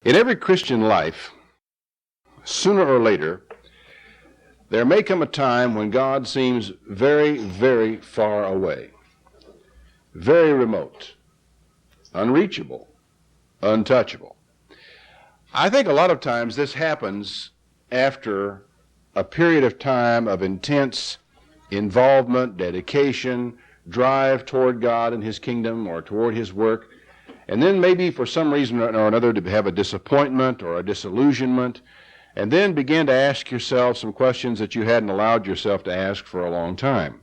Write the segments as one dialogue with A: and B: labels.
A: In every Christian life, sooner or later, there may come a time when God seems very, very far away, very remote, unreachable, untouchable. I think a lot of times this happens after a period of time of intense involvement, dedication, drive toward God and His kingdom or toward His work, and then maybe for some reason or another to have a disappointment or a disillusionment, and then begin to ask yourself some questions that you hadn't allowed yourself to ask for a long time.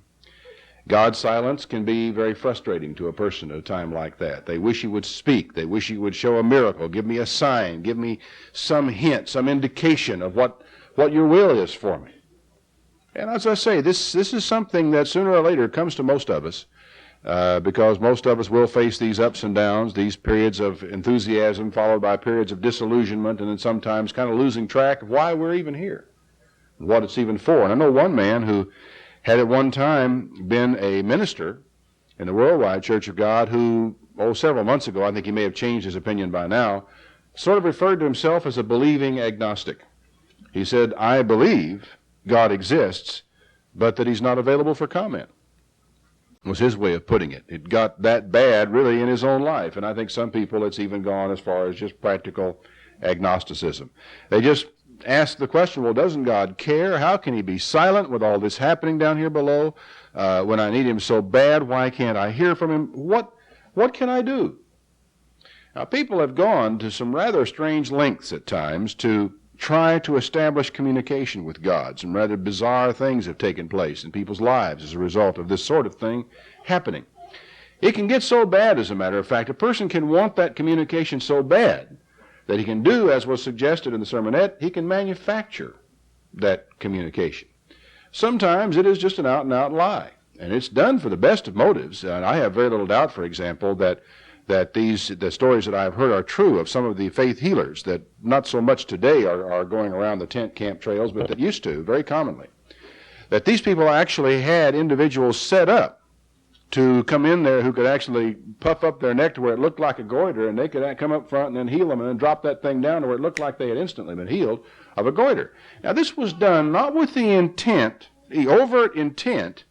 A: God's silence can be very frustrating to a person at a time like that. They wish He would speak. They wish He would show a miracle, give me a sign, give me some hint, some indication of what your will is for me. And as I say, this is something that sooner or later comes to most of us, because most of us will face these ups and downs, these periods of enthusiasm followed by periods of disillusionment, and then sometimes kind of losing track of why we're even here, and what it's even for. And I know one man who had at one time been a minister in the Worldwide Church of God who, several months ago, I think he may have changed his opinion by now, sort of referred to himself as a believing agnostic. He said, I believe God exists, but that He's not available for comment, was his way of putting it. It got that bad, really, in his own life, and I think some people it's even gone as far as just practical agnosticism. They just ask the question, well, doesn't God care? How can He be silent with all this happening down here below? When I need Him so bad, why can't I hear from Him? What can I do? Now, people have gone to some rather strange lengths at times to try to establish communication with God. Some rather bizarre things have taken place in people's lives as a result of this sort of thing happening. It can get so bad, as a matter of fact, a person can want that communication so bad that he can do, as was suggested in the sermonette, he can manufacture that communication. Sometimes it is just an out-and-out lie, and it's done for the best of motives. And I have very little doubt, for example, that the stories that I've heard are true of some of the faith healers that not so much today are going around the tent camp trails, but that used to very commonly. That these people actually had individuals set up to come in there who could actually puff up their neck to where it looked like a goiter, and they could come up front and then heal them and then drop that thing down to where it looked like they had instantly been healed of a goiter. Now, this was done not with the intent, the overt intent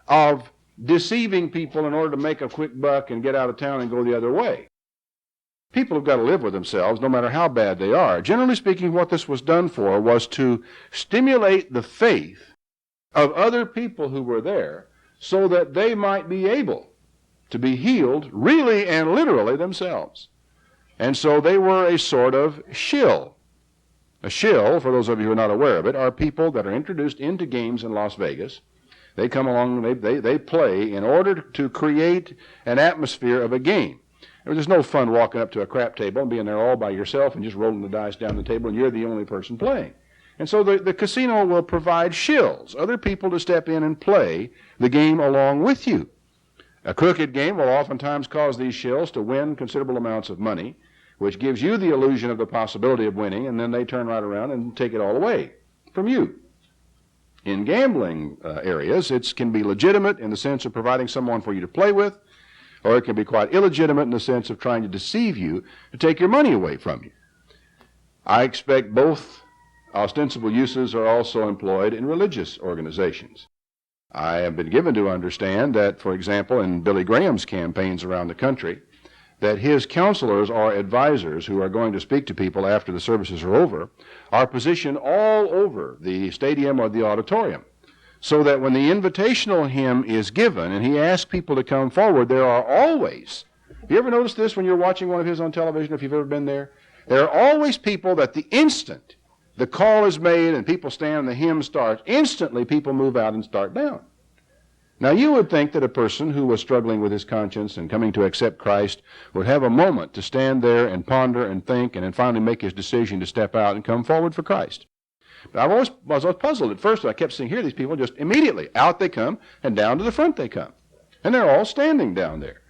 A: of deceiving people in order to make a quick buck and get out of town and go the other way. People have got to live with themselves no matter how bad they are. Generally speaking, what this was done for was to stimulate the faith of other people who were there so that they might be able to be healed really and literally themselves. And so they were a sort of shill. A shill, for those of you who are not aware of it, are people that are introduced into games in Las Vegas. They come along, they play in order to create an atmosphere of a game. There's no fun walking up to a crap table and being there all by yourself and just rolling the dice down the table and you're the only person playing. And so the casino will provide shills, other people to step in and play the game along with you. A crooked game will oftentimes cause these shills to win considerable amounts of money, which gives you the illusion of the possibility of winning, and then they turn right around and take it all away from you. In gambling areas, it can be legitimate in the sense of providing someone for you to play with, or it can be quite illegitimate in the sense of trying to deceive you to take your money away from you. I expect both ostensible uses are also employed in religious organizations. I have been given to understand that, for example, in Billy Graham's campaigns around the country, that his counselors or advisors who are going to speak to people after the services are over are positioned all over the stadium or the auditorium, so that when the invitational hymn is given and he asks people to come forward, there are always, have you ever noticed this when you're watching one of his on television, if you've ever been there? There are always people that the instant the call is made and people stand and the hymn starts, instantly people move out and start down. Now, you would think that a person who was struggling with his conscience and coming to accept Christ would have a moment to stand there and ponder and think and then finally make his decision to step out and come forward for Christ. But I was puzzled at first. I kept seeing here these people just immediately out they come and down to the front they come. And they're all standing down there.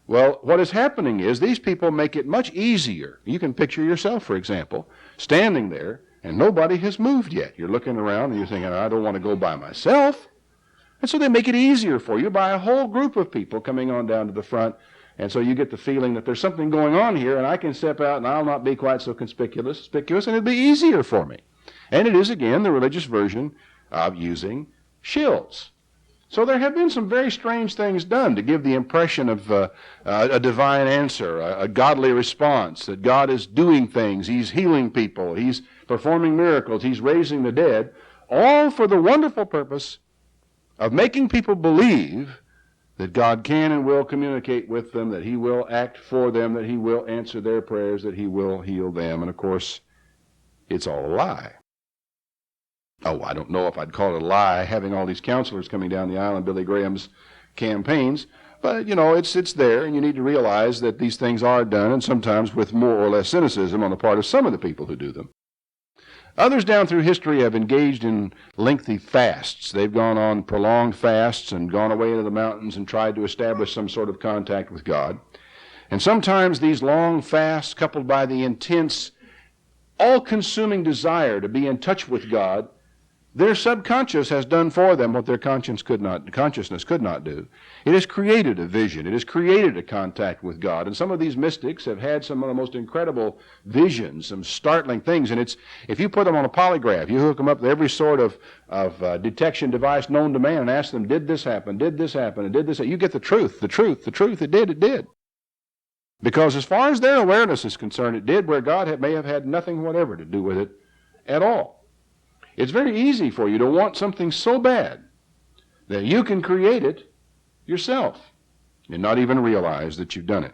A: Well, what is happening is these people make it much easier. You can picture yourself, for example, standing there and nobody has moved yet. You're looking around and you're thinking, I don't want to go by myself. And so they make it easier for you by a whole group of people coming on down to the front And so you get the feeling that there's something going on here, and I can step out and I'll not be quite so conspicuous, and it'll be easier for me. And it is, again, the religious version of using shills. So there have been some very strange things done to give the impression of a divine answer, a godly response, that God is doing things, He's healing people, He's performing miracles, He's raising the dead, all for the wonderful purpose of making people believe that God can and will communicate with them, that He will act for them, that He will answer their prayers, that He will heal them. And of course, it's all a lie. Oh, I don't know if I'd call it a lie, having all these counselors coming down the aisle in Billy Graham's campaigns, but, it's there, and you need to realize that these things are done, and sometimes with more or less cynicism on the part of some of the people who do them. Others down through history have engaged in lengthy fasts. They've gone on prolonged fasts and gone away into the mountains and tried to establish some sort of contact with God. And sometimes these long fasts, coupled by the intense, all-consuming desire to be in touch with God, their subconscious has done for them what their consciousness could not do. It has created a vision. It has created a contact with God. And some of these mystics have had some of the most incredible visions, some startling things. And if you put them on a polygraph, you hook them up with every sort of detection device known to man and ask them, did this happen, and did this happen? You get the truth, it did. Because as far as their awareness is concerned, it did, where God may have had nothing whatever to do with it at all. It's very easy for you to want something so bad that you can create it yourself and not even realize that you've done it.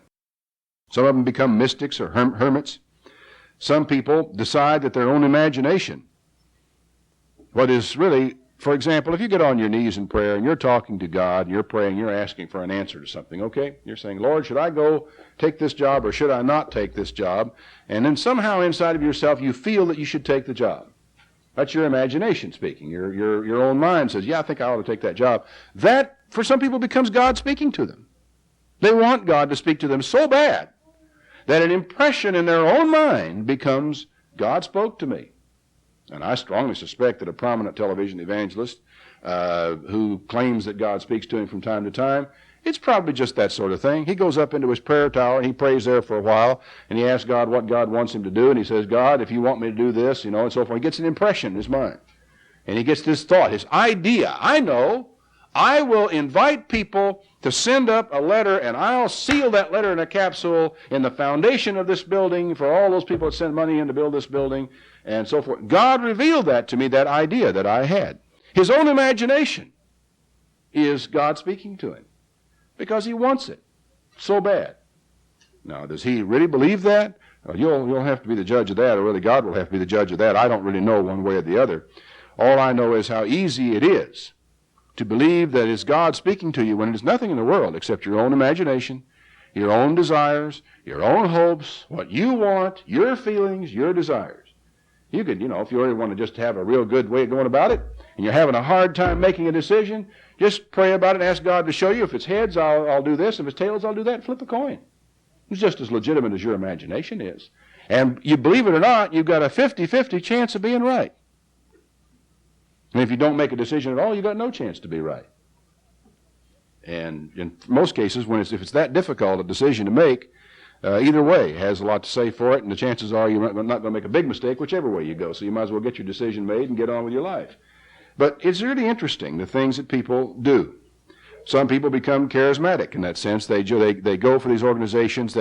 A: Some of them become mystics or hermits. Some people decide that their own imagination, what is really, for example, if you get on your knees in prayer and you're talking to God, you're praying, you're asking for an answer to something, okay? You're saying, Lord, should I go take this job or should I not take this job? And then somehow inside of yourself you feel that you should take the job. That's your imagination speaking. Your own mind says, yeah, I think I ought to take that job. That, for some people, becomes God speaking to them. They want God to speak to them so bad that an impression in their own mind becomes, God spoke to me. And I strongly suspect that a prominent television evangelist who claims that God speaks to him from time to time, it's probably just that sort of thing. He goes up into his prayer tower and he prays there for a while and he asks God what God wants him to do, and he says, God, if you want me to do this, and so forth. He gets an impression in his mind. And he gets this thought, his idea. I know I will invite people to send up a letter, and I'll seal that letter in a capsule in the foundation of this building for all those people that send money in to build this building, and so forth. God revealed that to me, that idea that I had. His own imagination is God speaking to him because he wants it so bad. Now, does he really believe that? You'll have to be the judge of that, or really God will have to be the judge of that. I don't really know one way or the other. All I know is how easy it is to believe that it's God speaking to you when it is nothing in the world except your own imagination, your own desires, your own hopes, what you want, your feelings, your desires. You could, if you really want to just have a real good way of going about it, and you're having a hard time making a decision, just pray about it and ask God to show you. If it's heads, I'll do this. If it's tails, I'll do that. Flip a coin. It's just as legitimate as your imagination is. And you believe it or not, you've got a 50-50 chance of being right. And if you don't make a decision at all, you've got no chance to be right. And in most cases, if it's that difficult a decision to make, either way has a lot to say for it, and the chances are you're not going to make a big mistake whichever way you go. So you might as well get your decision made and get on with your life. But it's really interesting, the things that people do. Some people become charismatic in that sense. They go for these organizations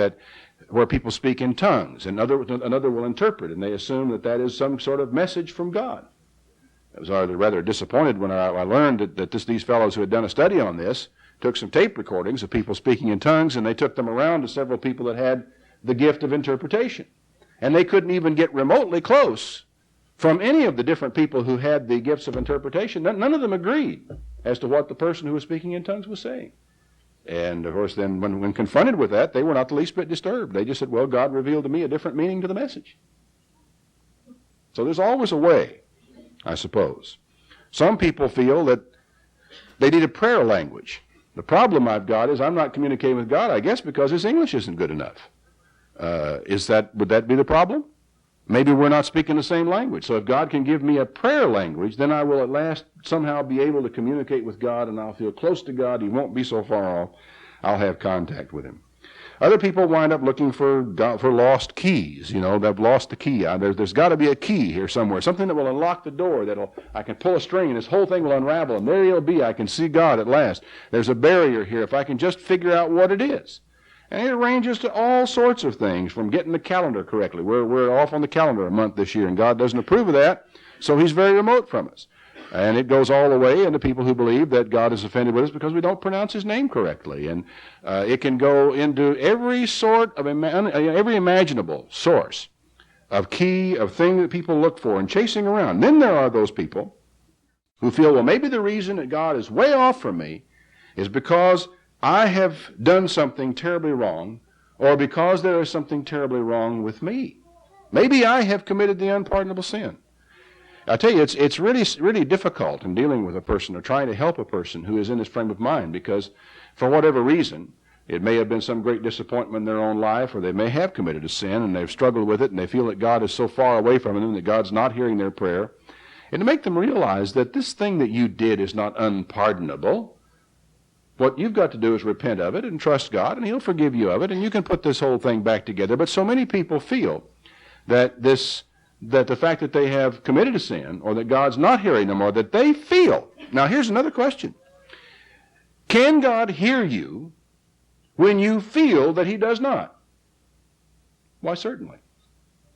A: where people speak in tongues, and another will interpret, and they assume that is some sort of message from God. I was rather disappointed when I learned that these fellows who had done a study on this took some tape recordings of people speaking in tongues, and they took them around to several people that had the gift of interpretation. And they couldn't even get remotely close from any of the different people who had the gifts of interpretation. None of them agreed as to what the person who was speaking in tongues was saying. And, of course, then when confronted with that, they were not the least bit disturbed. They just said, well, God revealed to me a different meaning to the message. So there's always a way, I suppose. Some people feel that they need a prayer language. The problem I've got is I'm not communicating with God, I guess, because his English isn't good enough. Would that be the problem? Maybe we're not speaking the same language. So if God can give me a prayer language, then I will at last somehow be able to communicate with God, and I'll feel close to God. He won't be so far off. I'll have contact with him. Other people wind up looking for lost keys. You know, they've lost the key. There's got to be a key here somewhere, something that will unlock the door. I can pull a string and this whole thing will unravel, and there he'll be. I can see God at last. There's a barrier here if I can just figure out what it is. And it ranges to all sorts of things, from getting the calendar correctly. We're off on the calendar a month this year, and God doesn't approve of that, so he's very remote from us. And it goes all the way into people who believe that God is offended with us because we don't pronounce his name correctly. And it can go into every sort of every imaginable source of key, of thing that people look for and chasing around. Then there are those people who feel, well, maybe the reason that God is way off from me is because I have done something terribly wrong, or because there is something terribly wrong with me. Maybe I have committed the unpardonable sin. I tell you, it's really difficult in dealing with a person or trying to help a person who is in this frame of mind, because for whatever reason, it may have been some great disappointment in their own life, or they may have committed a sin and they've struggled with it and they feel that God is so far away from them that God's not hearing their prayer. And to make them realize that this thing that you did is not unpardonable. What you've got to do is repent of it and trust God, and he'll forgive you of it, and you can put this whole thing back together. But so many people feel that the fact that they have committed a sin, or that God's not hearing them, or that they feel. Now here's another question. Can God hear you when you feel that he does not? Why, certainly.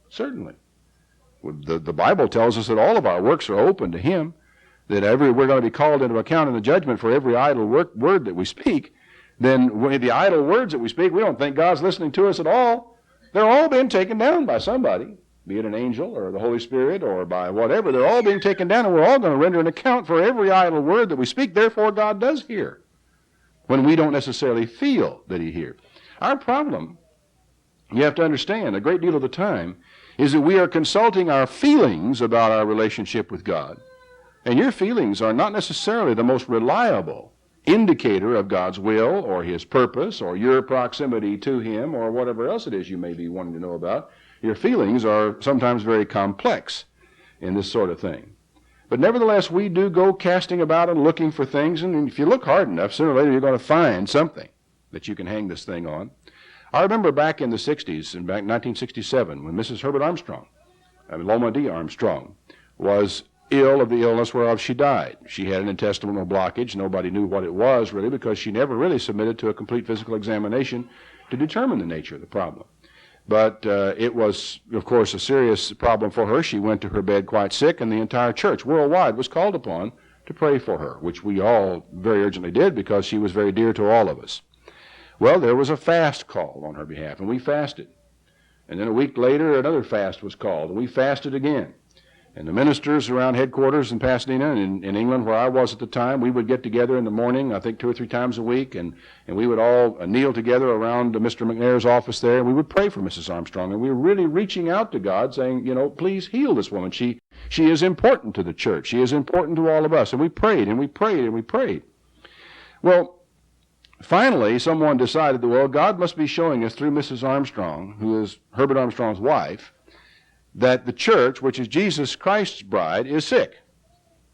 A: Certainly. The Bible tells us that all of our works are open to him, that we're going to be called into account in the judgment for every idle word that we speak. Then when the idle words that we speak, we don't think God's listening to us at all. They're all being taken down by somebody, be it an angel or the Holy Spirit or by whatever. They're all being taken down, and we're all going to render an account for every idle word that we speak. Therefore, God does hear when we don't necessarily feel that he hears. Our problem, you have to understand, a great deal of the time, is that we are consulting our feelings about our relationship with God. And your feelings are not necessarily the most reliable indicator of God's will or his purpose or your proximity to him or whatever else it is you may be wanting to know about. Your feelings are sometimes very complex in this sort of thing. But nevertheless, we do go casting about and looking for things, and if you look hard enough, sooner or later you're going to find something that you can hang this thing on. I remember back in the 60s, and back in 1967, when Mrs. Herbert Armstrong, Loma D. Armstrong, was ill of the illness whereof she died. She had an intestinal blockage. Nobody knew what it was, really, because she never really submitted to a complete physical examination to determine the nature of the problem. But it was, of course, a serious problem for her. She went to her bed quite sick, and the entire church worldwide was called upon to pray for her, which we all very urgently did because she was very dear to all of us. Well, there was a fast called on her behalf, and we fasted. And then a week later, another fast was called, and we fasted again. And the ministers around headquarters in Pasadena, in England, where I was at the time, we would get together in the morning, I think 2 or 3 times a week, and we would all kneel together around Mr. McNair's office there, and we would pray for Mrs. Armstrong. And we were really reaching out to God, saying, please heal this woman. She is important to the church. She is important to all of us. And we prayed, and we prayed, and we prayed. Well, finally, someone decided that, well, God must be showing us through Mrs. Armstrong, who is Herbert Armstrong's wife, that the church, which is Jesus Christ's bride, is sick,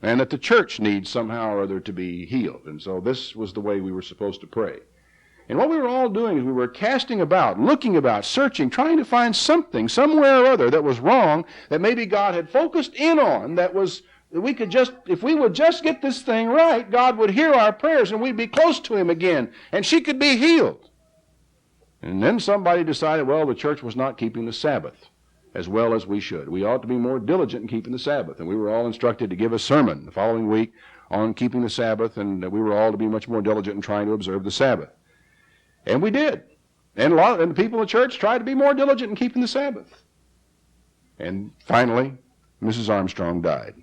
A: and that the church needs somehow or other to be healed. And so this was the way we were supposed to pray. And what we were all doing is we were casting about, looking about, searching, trying to find something, somewhere or other, that was wrong, that maybe God had focused in on, that we could just, if we would just get this thing right, God would hear our prayers and we'd be close to him again, and she could be healed. And then somebody decided, well, the church was not keeping the Sabbath as well as we should. We ought to be more diligent in keeping the Sabbath. And we were all instructed to give a sermon the following week on keeping the Sabbath, and we were all to be much more diligent in trying to observe the Sabbath. And we did. And the people in the church tried to be more diligent in keeping the Sabbath. And finally, Mrs. Armstrong died.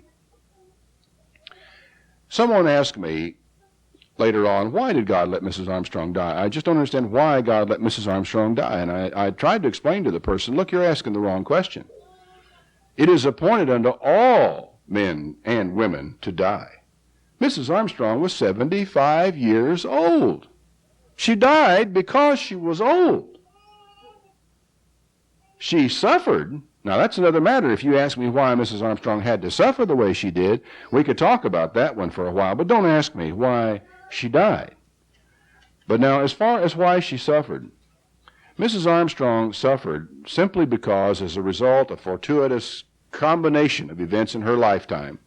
A: Someone asked me later on, why did God let Mrs. Armstrong die? I just don't understand why God let Mrs. Armstrong die. And I tried to explain to the person, look, you're asking the wrong question. It is appointed unto all men and women to die. Mrs. Armstrong was 75 years old. She died because she was old. She suffered. Now, that's another matter. If you ask me why Mrs. Armstrong had to suffer the way she did, we could talk about that one for a while, but don't ask me why she died. But now, as far as why she suffered, Mrs. Armstrong suffered simply because, as a result of fortuitous combination of events in her lifetime,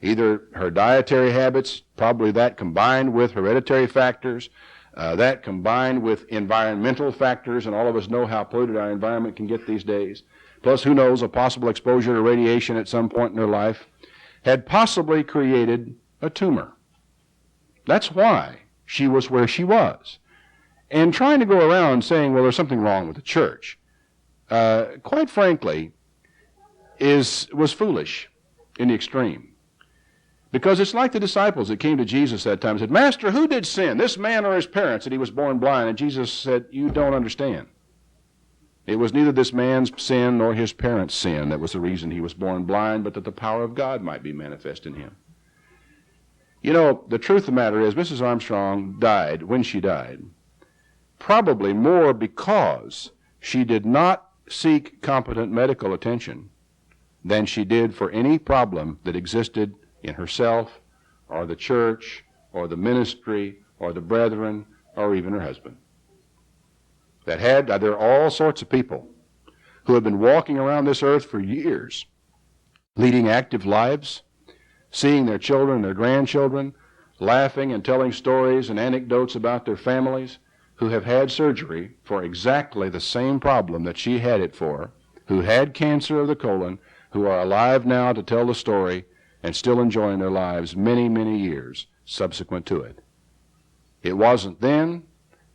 A: either her dietary habits, probably that combined with hereditary factors, that combined with environmental factors, and all of us know how polluted our environment can get these days, plus who knows, a possible exposure to radiation at some point in her life, had possibly created a tumor. That's why she was where she was. And trying to go around saying, well, there's something wrong with the church, quite frankly, was foolish in the extreme. Because it's like the disciples that came to Jesus that time and said, Master, who did sin, this man or his parents, that he was born blind? And Jesus said, you don't understand. It was neither this man's sin nor his parents' sin that was the reason he was born blind, but that the power of God might be manifest in him. You know, the truth of the matter is, Mrs. Armstrong died when she died, probably more because she did not seek competent medical attention than she did for any problem that existed in herself or the church or the ministry or the brethren or even her husband. There are all sorts of people who have been walking around this earth for years, leading active lives, seeing their children, their grandchildren, laughing and telling stories and anecdotes about their families, who have had surgery for exactly the same problem that she had it for, who had cancer of the colon, who are alive now to tell the story and still enjoying their lives many, many years subsequent to it. It wasn't then,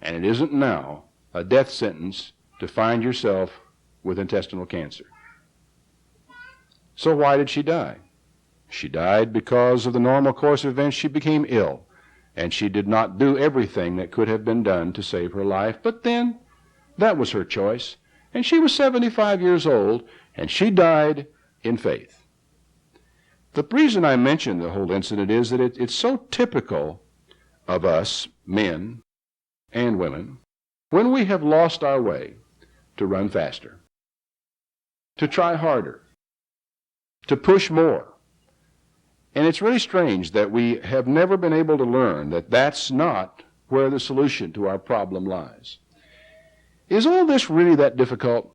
A: and it isn't now, a death sentence to find yourself with intestinal cancer. So why did she die? She died because of the normal course of events. She became ill, and she did not do everything that could have been done to save her life. But then, that was her choice, and she was 75 years old, and she died in faith. The reason I mention the whole incident is that it's so typical of us, men and women, when we have lost our way, to run faster, to try harder, to push more. And it's really strange that we have never been able to learn that that's not where the solution to our problem lies. Is all this really that difficult?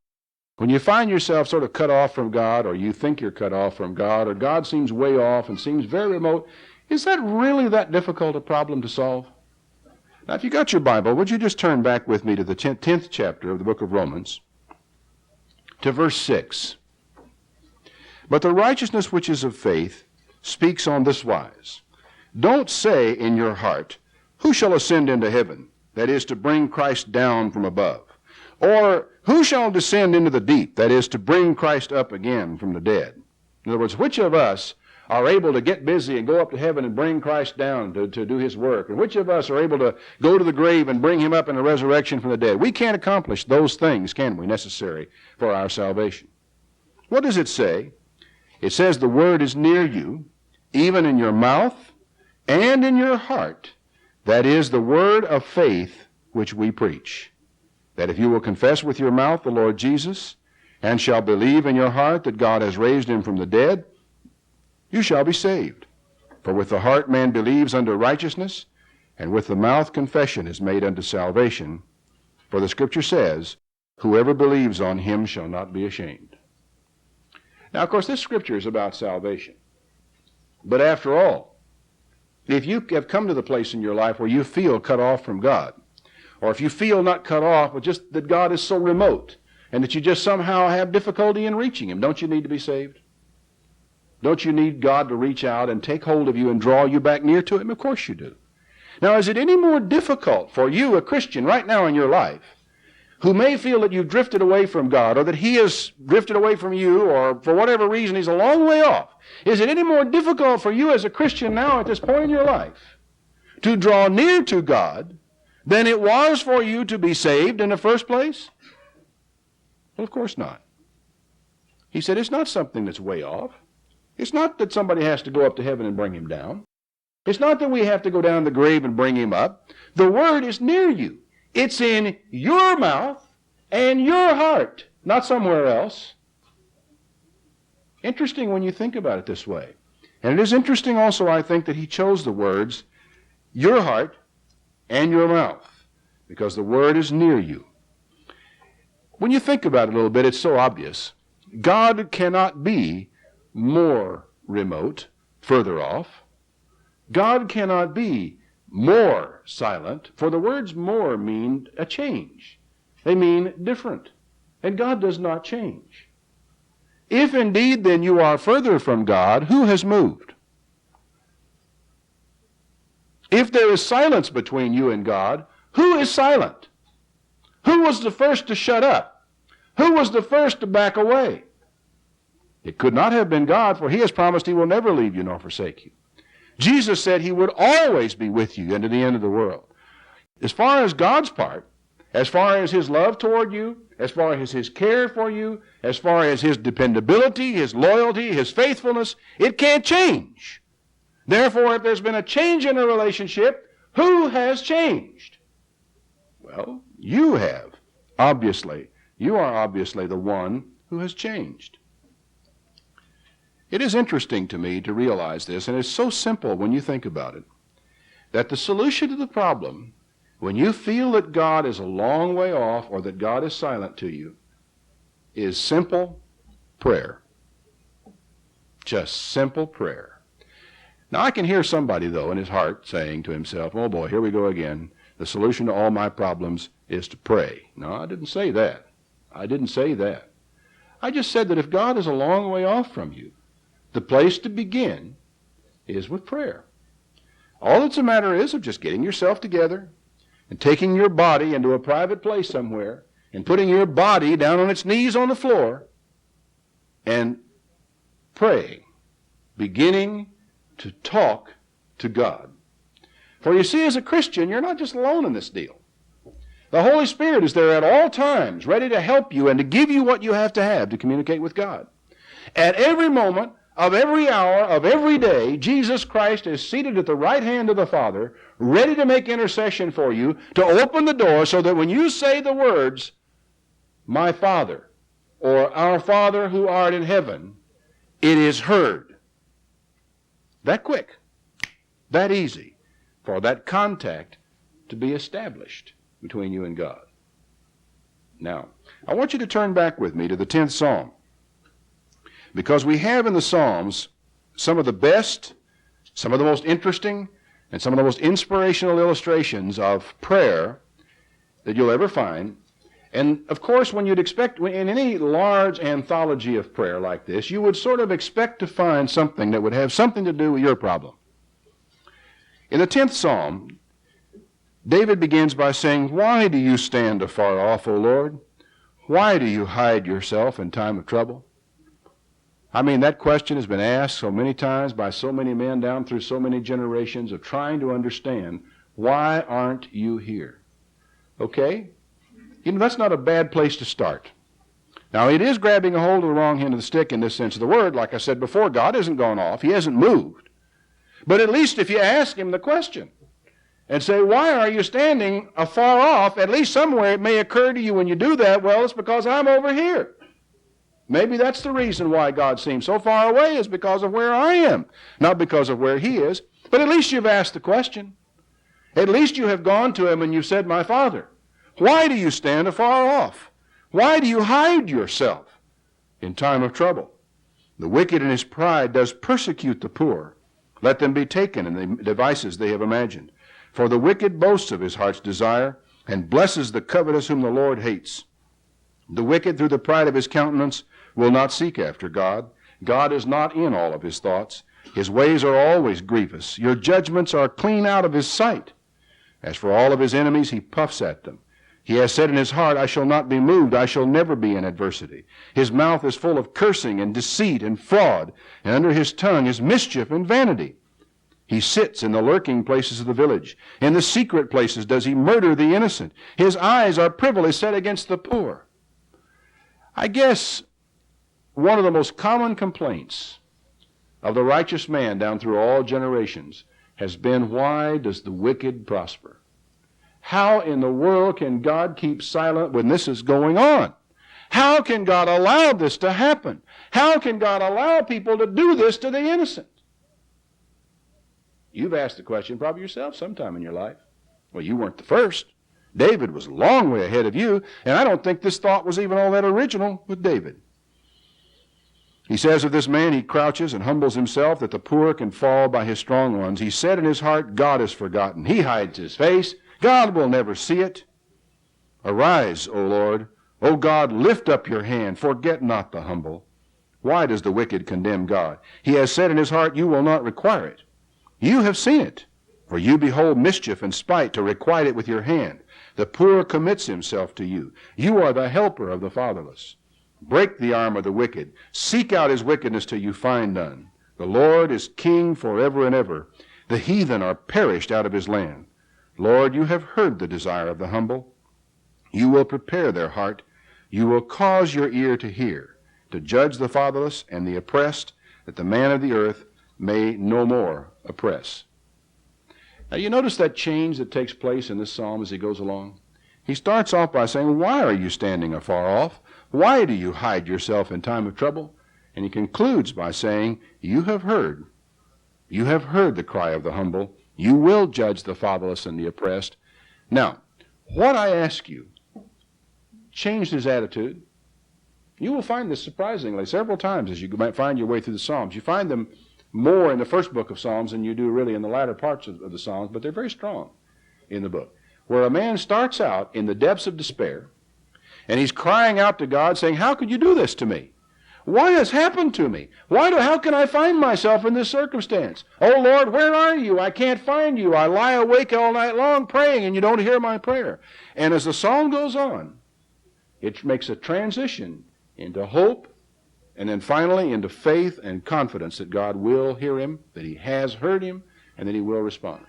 A: When you find yourself sort of cut off from God, or you think you're cut off from God, or God seems way off and seems very remote, is that really that difficult a problem to solve? Now, if you got your Bible, would you just turn back with me to the 10th chapter of the book of Romans, to verse 6. But the righteousness which is of faith speaks on this wise. Don't say in your heart, who shall ascend into heaven? That is, to bring Christ down from above. Or, who shall descend into the deep? That is, to bring Christ up again from the dead. In other words, which of us are able to get busy and go up to heaven and bring Christ down to do his work? And which of us are able to go to the grave and bring him up in the resurrection from the dead? We can't accomplish those things, can we, necessary for our salvation. What does it say? It says the word is near you, even in your mouth and in your heart. That is the word of faith which we preach. That if you will confess with your mouth the Lord Jesus, and shall believe in your heart that God has raised him from the dead, you shall be saved. For with the heart man believes unto righteousness, and with the mouth confession is made unto salvation. For the Scripture says, whoever believes on him shall not be ashamed. Now, of course, this Scripture is about salvation. But after all, if you have come to the place in your life where you feel cut off from God, or if you feel not cut off, but just that God is so remote, and that you just somehow have difficulty in reaching him, don't you need to be saved? Don't you need God to reach out and take hold of you and draw you back near to him? Of course you do. Now, is it any more difficult for you, a Christian, right now in your life, who may feel that you've drifted away from God, or that he has drifted away from you, or for whatever reason he's a long way off? Is it any more difficult for you as a Christian now at this point in your life to draw near to God than it was for you to be saved in the first place? Well, of course not. He said it's not something that's way off. It's not that somebody has to go up to heaven and bring him down. It's not that we have to go down the grave and bring him up. The word is near you. It's in your mouth and your heart, not somewhere else. Interesting when you think about it this way. And it is interesting also, I think, that he chose the words, your heart and your mouth, because the word is near you. When you think about it a little bit, it's so obvious. God cannot be more remote, further off. God cannot be more silent, for the words more mean a change. They mean different. And God does not change. If indeed then you are further from God, who has moved? If there is silence between you and God, who is silent? Who was the first to shut up? Who was the first to back away? It could not have been God, for he has promised he will never leave you nor forsake you. Jesus said he would always be with you unto the end of the world. As far as God's part, as far as his love toward you, as far as his care for you, as far as his dependability, his loyalty, his faithfulness, it can't change. Therefore, if there's been a change in a relationship, who has changed? Well, you have. Obviously. You are obviously the one who has changed. It is interesting to me to realize this, and it's so simple when you think about it, that the solution to the problem, when you feel that God is a long way off or that God is silent to you, is simple prayer. Just simple prayer. Now I can hear somebody, though, in his heart saying to himself, oh boy, here we go again. The solution to all my problems is to pray. No, I didn't say that. I didn't say that. I just said that if God is a long way off from you, the place to begin is with prayer. All that's a matter is of just getting yourself together and taking your body into a private place somewhere and putting your body down on its knees on the floor and praying, beginning to talk to God. For you see, as a Christian, you're not just alone in this deal. The Holy Spirit is there at all times, ready to help you and to give you what you have to communicate with God. At every moment of every hour of every day, Jesus Christ is seated at the right hand of the Father, ready to make intercession for you, to open the door so that when you say the words, my Father, or our Father who art in heaven, it is heard. That quick, that easy, for that contact to be established between you and God. Now, I want you to turn back with me to the 10th Psalm, because we have in the Psalms some of the best, some of the most interesting, and some of the most inspirational illustrations of prayer that you'll ever find. And, of course, when you'd expect, in any large anthology of prayer like this, you would sort of expect to find something that would have something to do with your problem. In the 10th Psalm, David begins by saying, why do you stand afar off, O Lord? Why do you hide yourself in time of trouble? I mean, that question has been asked so many times by so many men down through so many generations of trying to understand, why aren't you here? Okay? You know, that's not a bad place to start. Now, it is grabbing a hold of the wrong end of the stick in this sense of the word. Like I said before, God hasn't gone off. He hasn't moved. But at least if you ask him the question and say, why are you standing afar off, at least somewhere it may occur to you when you do that, well, it's because I'm over here. Maybe that's the reason why God seems so far away, is because of where I am, not because of where he is. But at least you've asked the question. At least you have gone to him and you've said, my Father, why do you stand afar off? Why do you hide yourself in time of trouble? The wicked in his pride does persecute the poor. Let them be taken in the devices they have imagined. For the wicked boasts of his heart's desire, and blesses the covetous whom the Lord hates. The wicked, through the pride of his countenance, will not seek after God. God is not in all of his thoughts. His ways are always grievous. Your judgments are clean out of his sight. As for all of his enemies, he puffs at them. He has said in his heart, I shall not be moved. I shall never be in adversity. His mouth is full of cursing and deceit and fraud, and under his tongue is mischief and vanity. He sits in the lurking places of the village. In the secret places does he murder the innocent. His eyes are privily set against the poor. I guess one of the most common complaints of the righteous man down through all generations has been, why does the wicked prosper? How in the world can God keep silent when this is going on? How can God allow this to happen? How can God allow people to do this to the innocent? You've asked the question probably yourself sometime in your life. Well, you weren't the first. David was a long way ahead of you, and I don't think this thought was even all that original with David. He says of this man, he crouches and humbles himself that the poor can fall by his strong ones. He said in his heart, God is forgotten. He hides his face. God will never see it. Arise, O Lord. O God, lift up your hand. Forget not the humble. Why does the wicked condemn God? He has said in his heart, you will not require it. You have seen it, for you behold mischief and spite to requite it with your hand. The poor commits himself to you. You are the helper of the fatherless. Break the arm of the wicked. Seek out his wickedness till you find none. The Lord is king forever and ever. The heathen are perished out of his land. Lord, you have heard the desire of the humble. You will prepare their heart. You will cause your ear to hear, to judge the fatherless and the oppressed, that the man of the earth may no more oppress. Now you notice that change that takes place in this psalm as he goes along? He starts off by saying, why are you standing afar off? Why do you hide yourself in time of trouble? And he concludes by saying, you have heard the cry of the humble. You will judge the fatherless and the oppressed. Now, what I ask you changed his attitude. You will find this surprisingly several times as you might find your way through the Psalms. You find them more in the first book of Psalms than you do really in the latter parts of the Psalms, but they're very strong in the book, where a man starts out in the depths of despair, and he's crying out to God, saying, how could you do this to me? What has happened to me? How can I find myself in this circumstance? Oh, Lord, where are you? I can't find you. I lie awake all night long praying, and you don't hear my prayer. And as the song goes on, it makes a transition into hope, and then finally into faith and confidence that God will hear him, that he has heard him, and that he will respond.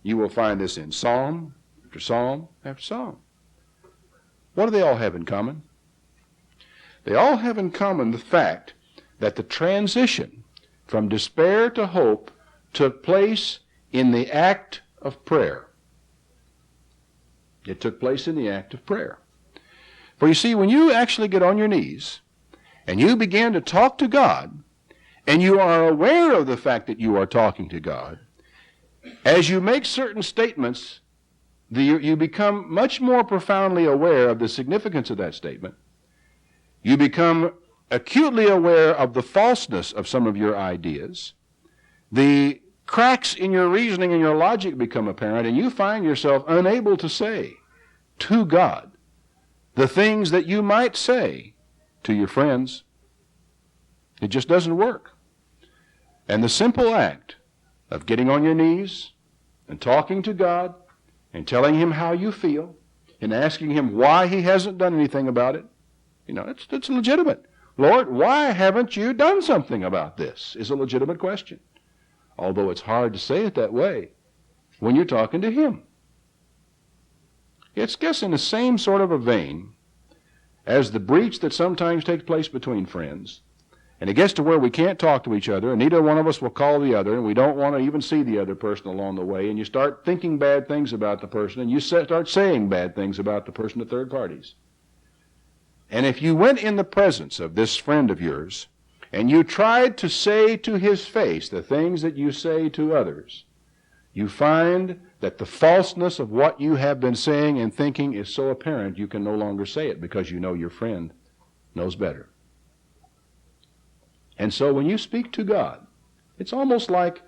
A: You will find this in psalm after psalm after psalm. What do they all have in common? They all have in common the fact that the transition from despair to hope took place in the act of prayer. It took place in the act of prayer. For you see, when you actually get on your knees and you begin to talk to God, and you are aware of the fact that you are talking to God, as you make certain statements, you become much more profoundly aware of the significance of that statement. You become acutely aware of the falseness of some of your ideas. The cracks in your reasoning and your logic become apparent, and you find yourself unable to say to God the things that you might say to your friends. It just doesn't work. And the simple act of getting on your knees and talking to God and telling him how you feel and asking him why he hasn't done anything about it, it's legitimate. Lord, why haven't you done something about this? Is a legitimate question. Although it's hard to say it that way when you're talking to him. It's just in the same sort of a vein as the breach that sometimes takes place between friends. And it gets to where we can't talk to each other, and neither one of us will call the other, and we don't want to even see the other person along the way, and you start thinking bad things about the person, and you start saying bad things about the person to third parties. And if you went in the presence of this friend of yours, and you tried to say to his face the things that you say to others, you find that the falseness of what you have been saying and thinking is so apparent you can no longer say it because you know your friend knows better. And so when you speak to God, it's almost like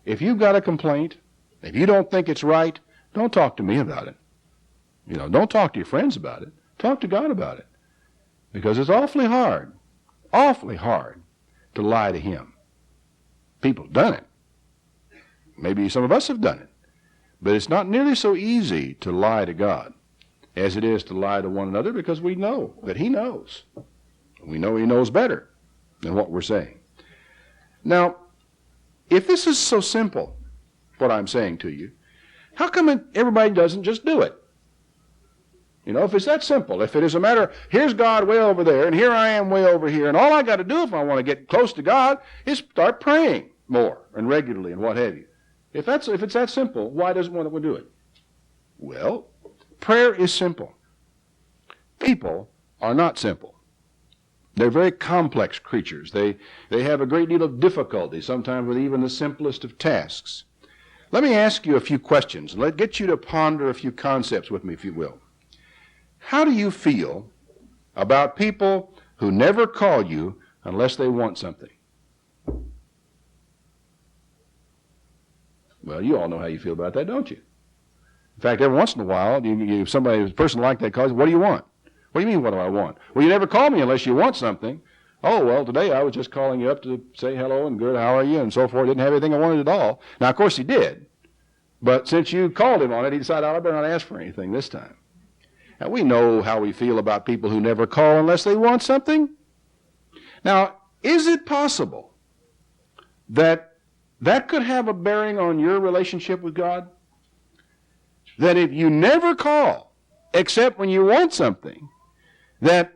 A: if you've got a complaint, if you don't think it's right, don't talk to me about it. Don't talk to your friends about it. Talk to God about it. Because it's awfully hard to lie to him. People have done it. Maybe some of us have done it. But it's not nearly so easy to lie to God as it is to lie to one another, because we know that he knows. We know he knows better than what we're saying. Now, if this is so simple, what I'm saying to you, how come everybody doesn't just do it? If it's that simple, if it is a matter, here's God way over there, and here I am way over here, and all I got to do if I want to get close to God is start praying more and regularly and what have you. If it's that simple, why doesn't one do it? Well, prayer is simple. People are not simple. They're very complex creatures. They have a great deal of difficulty, sometimes with even the simplest of tasks. Let me ask you a few questions. Let get you to ponder a few concepts with me, if you will. How do you feel about people who never call you unless they want something? Well, you all know how you feel about that, don't you? In fact, every once in a while, a person like that calls you, what do you want? What do you mean, what do I want? Well, you never call me unless you want something. Oh, well, today I was just calling you up to say hello and good, how are you, and so forth. Didn't have anything I wanted at all. Now, of course, he did. But since you called him on it, he decided, I better not ask for anything this time. Now, we know how we feel about people who never call unless they want something. Now, is it possible that that could have a bearing on your relationship with God? That if you never call except when you want something, that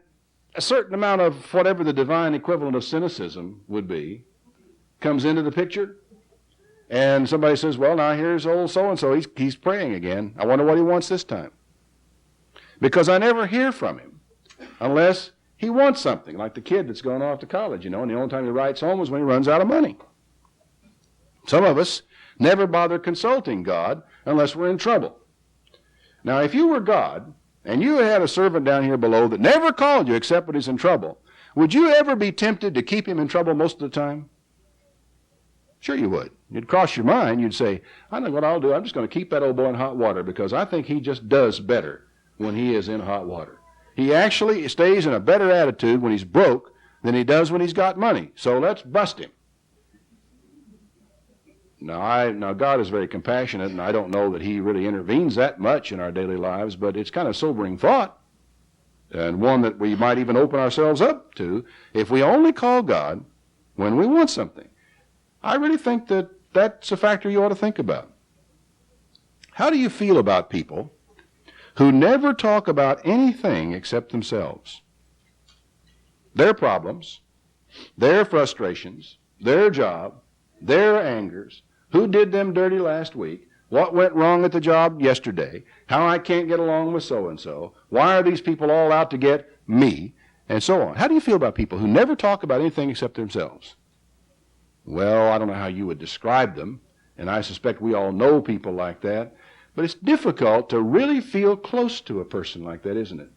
A: a certain amount of whatever the divine equivalent of cynicism would be comes into the picture? And somebody says, well, now here's old so-and-so. He's praying again. I wonder what he wants this time. Because I never hear from him unless he wants something, like the kid that's going off to college, and the only time he writes home is when he runs out of money. Some of us never bother consulting God unless we're in trouble. Now, if you were God, and you had a servant down here below that never called you except when he's in trouble, would you ever be tempted to keep him in trouble most of the time? Sure you would. You'd cross your mind. You'd say, I know what I'll do. I'm just going to keep that old boy in hot water because I think he just does better when he is in hot water. He actually stays in a better attitude when he's broke than he does when he's got money. So let's bust him. Now God is very compassionate, and I don't know that he really intervenes that much in our daily lives, but it's kind of sobering thought, and one that we might even open ourselves up to if we only call God when we want something. I really think that that's a factor you ought to think about. How do you feel about people who never talk about anything except themselves? Their problems, their frustrations, their job, their angers, who did them dirty last week, what went wrong at the job yesterday, how I can't get along with so-and-so, why are these people all out to get me, and so on. How do you feel about people who never talk about anything except themselves? Well, I don't know how you would describe them, and I suspect we all know people like that, but it's difficult to really feel close to a person like that, isn't it?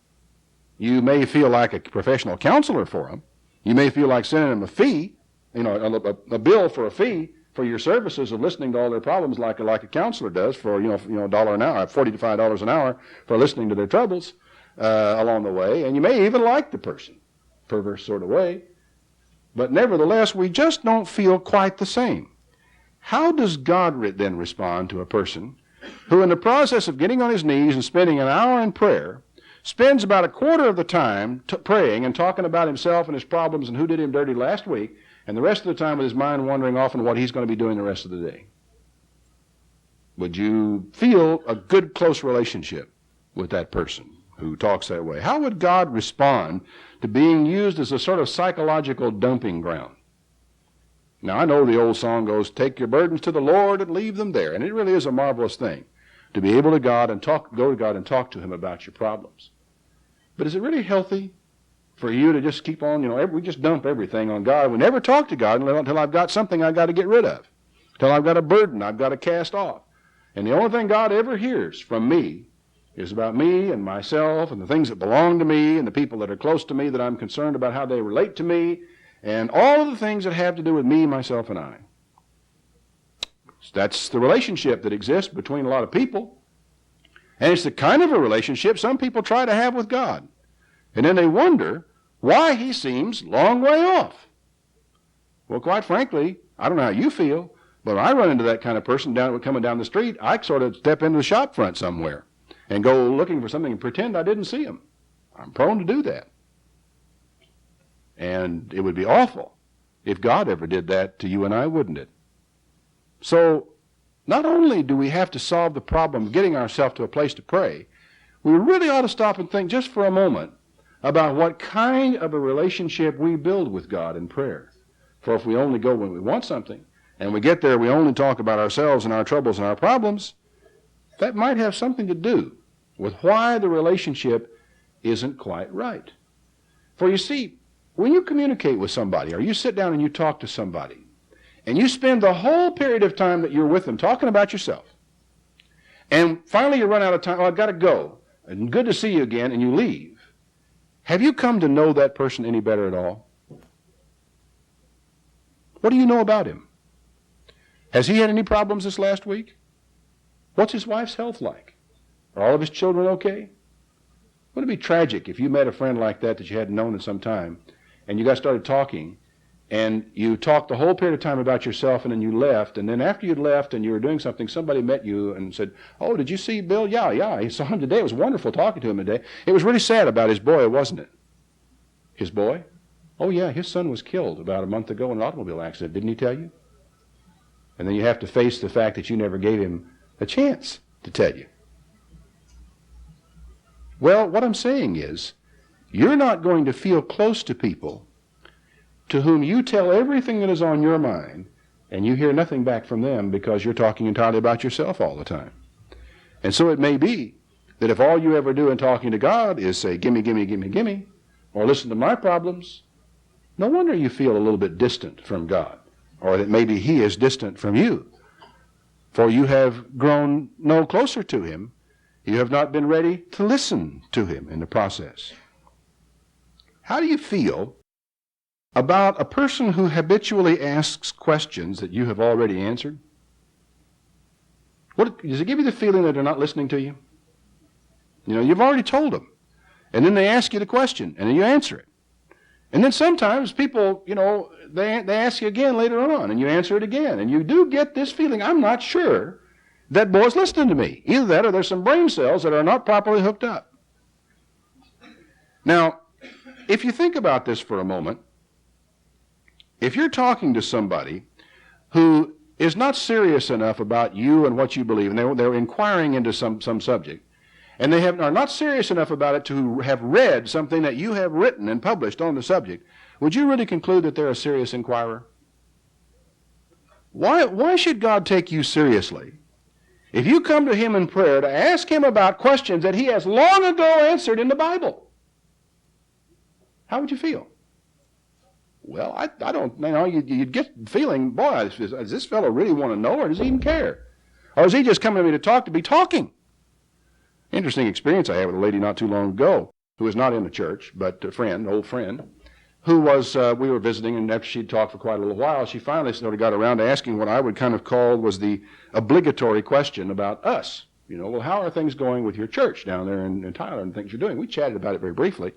A: You may feel like a professional counselor for them. You may feel like sending them a fee, a bill for a fee for your services of listening to all their problems like a counselor does for, $1 an hour, $40 to $5 an hour for listening to their troubles along the way. And you may even like the person, perverse sort of way. But nevertheless, we just don't feel quite the same. How does God then respond to a person who, in the process of getting on his knees and spending an hour in prayer, spends about a quarter of the time praying and talking about himself and his problems and who did him dirty last week, and the rest of the time with his mind wandering off on what he's going to be doing the rest of the day? Would you feel a good, close relationship with that person who talks that way? How would God respond to being used as a sort of psychological dumping ground? Now, I know the old song goes, take your burdens to the Lord and leave them there. And it really is a marvelous thing to be able to go to God and talk to him about your problems. But is it really healthy for you to just keep on, we just dump everything on God? We never talk to God until I've got something I've got to get rid of, until I've got a burden I've got to cast off. And the only thing God ever hears from me is about me and myself and the things that belong to me and the people that are close to me that I'm concerned about how they relate to me and all of the things that have to do with me, myself, and I. That's the relationship that exists between a lot of people. And it's the kind of a relationship some people try to have with God. And then they wonder why he seems long way off. Well, quite frankly, I don't know how you feel, but when I run into that kind of person coming down the street, I sort of step into the shop front somewhere and go looking for something and pretend I didn't see him. I'm prone to do that. And it would be awful if God ever did that to you and I, wouldn't it? So not only do we have to solve the problem of getting ourselves to a place to pray, we really ought to stop and think just for a moment about what kind of a relationship we build with God in prayer. For if we only go when we want something, and we get there we only talk about ourselves and our troubles and our problems, that might have something to do with why the relationship isn't quite right. For you see, when you communicate with somebody, or you sit down and you talk to somebody, and you spend the whole period of time that you're with them talking about yourself, and finally you run out of time, oh, I've got to go, and good to see you again, and you leave, have you come to know that person any better at all? What do you know about him? Has he had any problems this last week? What's his wife's health like? Are all of his children okay? Wouldn't it be tragic if you met a friend like that you hadn't known in some time, and you got started talking, and you talked the whole period of time about yourself, and then you left, and then after you'd left and you were doing something, somebody met you and said, oh, did you see Bill? Yeah, I saw him today. It was wonderful talking to him today. It was really sad about his boy, wasn't it? His boy? Oh, yeah, his son was killed about a month ago in an automobile accident. Didn't he tell you? And then you have to face the fact that you never gave him a chance to tell you. Well, what I'm saying is, you're not going to feel close to people to whom you tell everything that is on your mind, and you hear nothing back from them because you're talking entirely about yourself all the time. And so it may be that if all you ever do in talking to God is say, gimme, gimme, gimme, gimme, or listen to my problems, no wonder you feel a little bit distant from God, or that maybe he is distant from you. For you have grown no closer to him. You have not been ready to listen to him in the process. How do you feel about a person who habitually asks questions that you have already answered? Does it give you the feeling that they're not listening to you? You know, you've already told them. And then they ask you the question, and then you answer it. And then sometimes people, you know, they ask you again later on, and you answer it again. And you do get this feeling, I'm not sure that boy's listening to me. Either that or there's some brain cells that are not properly hooked up. Now, if you think about this for a moment, if you're talking to somebody who is not serious enough about you and what you believe, and they're inquiring into some subject, and they are not serious enough about it to have read something that you have written and published on the subject, would you really conclude that they're a serious inquirer? Why should God take you seriously if you come to him in prayer to ask him about questions that he has long ago answered in the Bible? How would you feel? Well, I don't, you know, you'd get the feeling, boy, does this fellow really want to know, or does he even care? Or is he just coming to me to be talking? Interesting experience I had with a lady not too long ago who was not in the church, but a friend, old friend, who was, we were visiting, and after she'd talked for quite a little while, she finally sort of got around to asking what I would kind of call was the obligatory question about us. You know, well, how are things going with your church down there in Tyler and things you're doing? We chatted about it very briefly.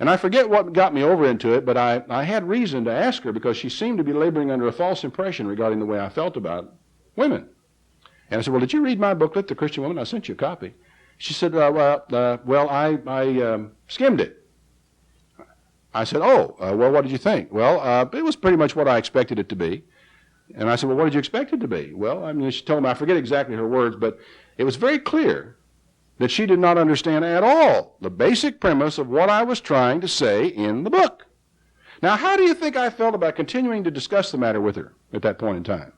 A: And I forget what got me over into it, but I had reason to ask her because she seemed to be laboring under a false impression regarding the way I felt about women. And I said, well, did you read my booklet, The Christian Woman? I sent you a copy. She said, well, I skimmed it. I said, well, what did you think? Well, it was pretty much what I expected it to be. And I said, well, what did you expect it to be? Well, I mean, she told me, I forget exactly her words, but it was very clear that she did not understand at all the basic premise of what I was trying to say in the book. Now, how do you think I felt about continuing to discuss the matter with her at that point in time?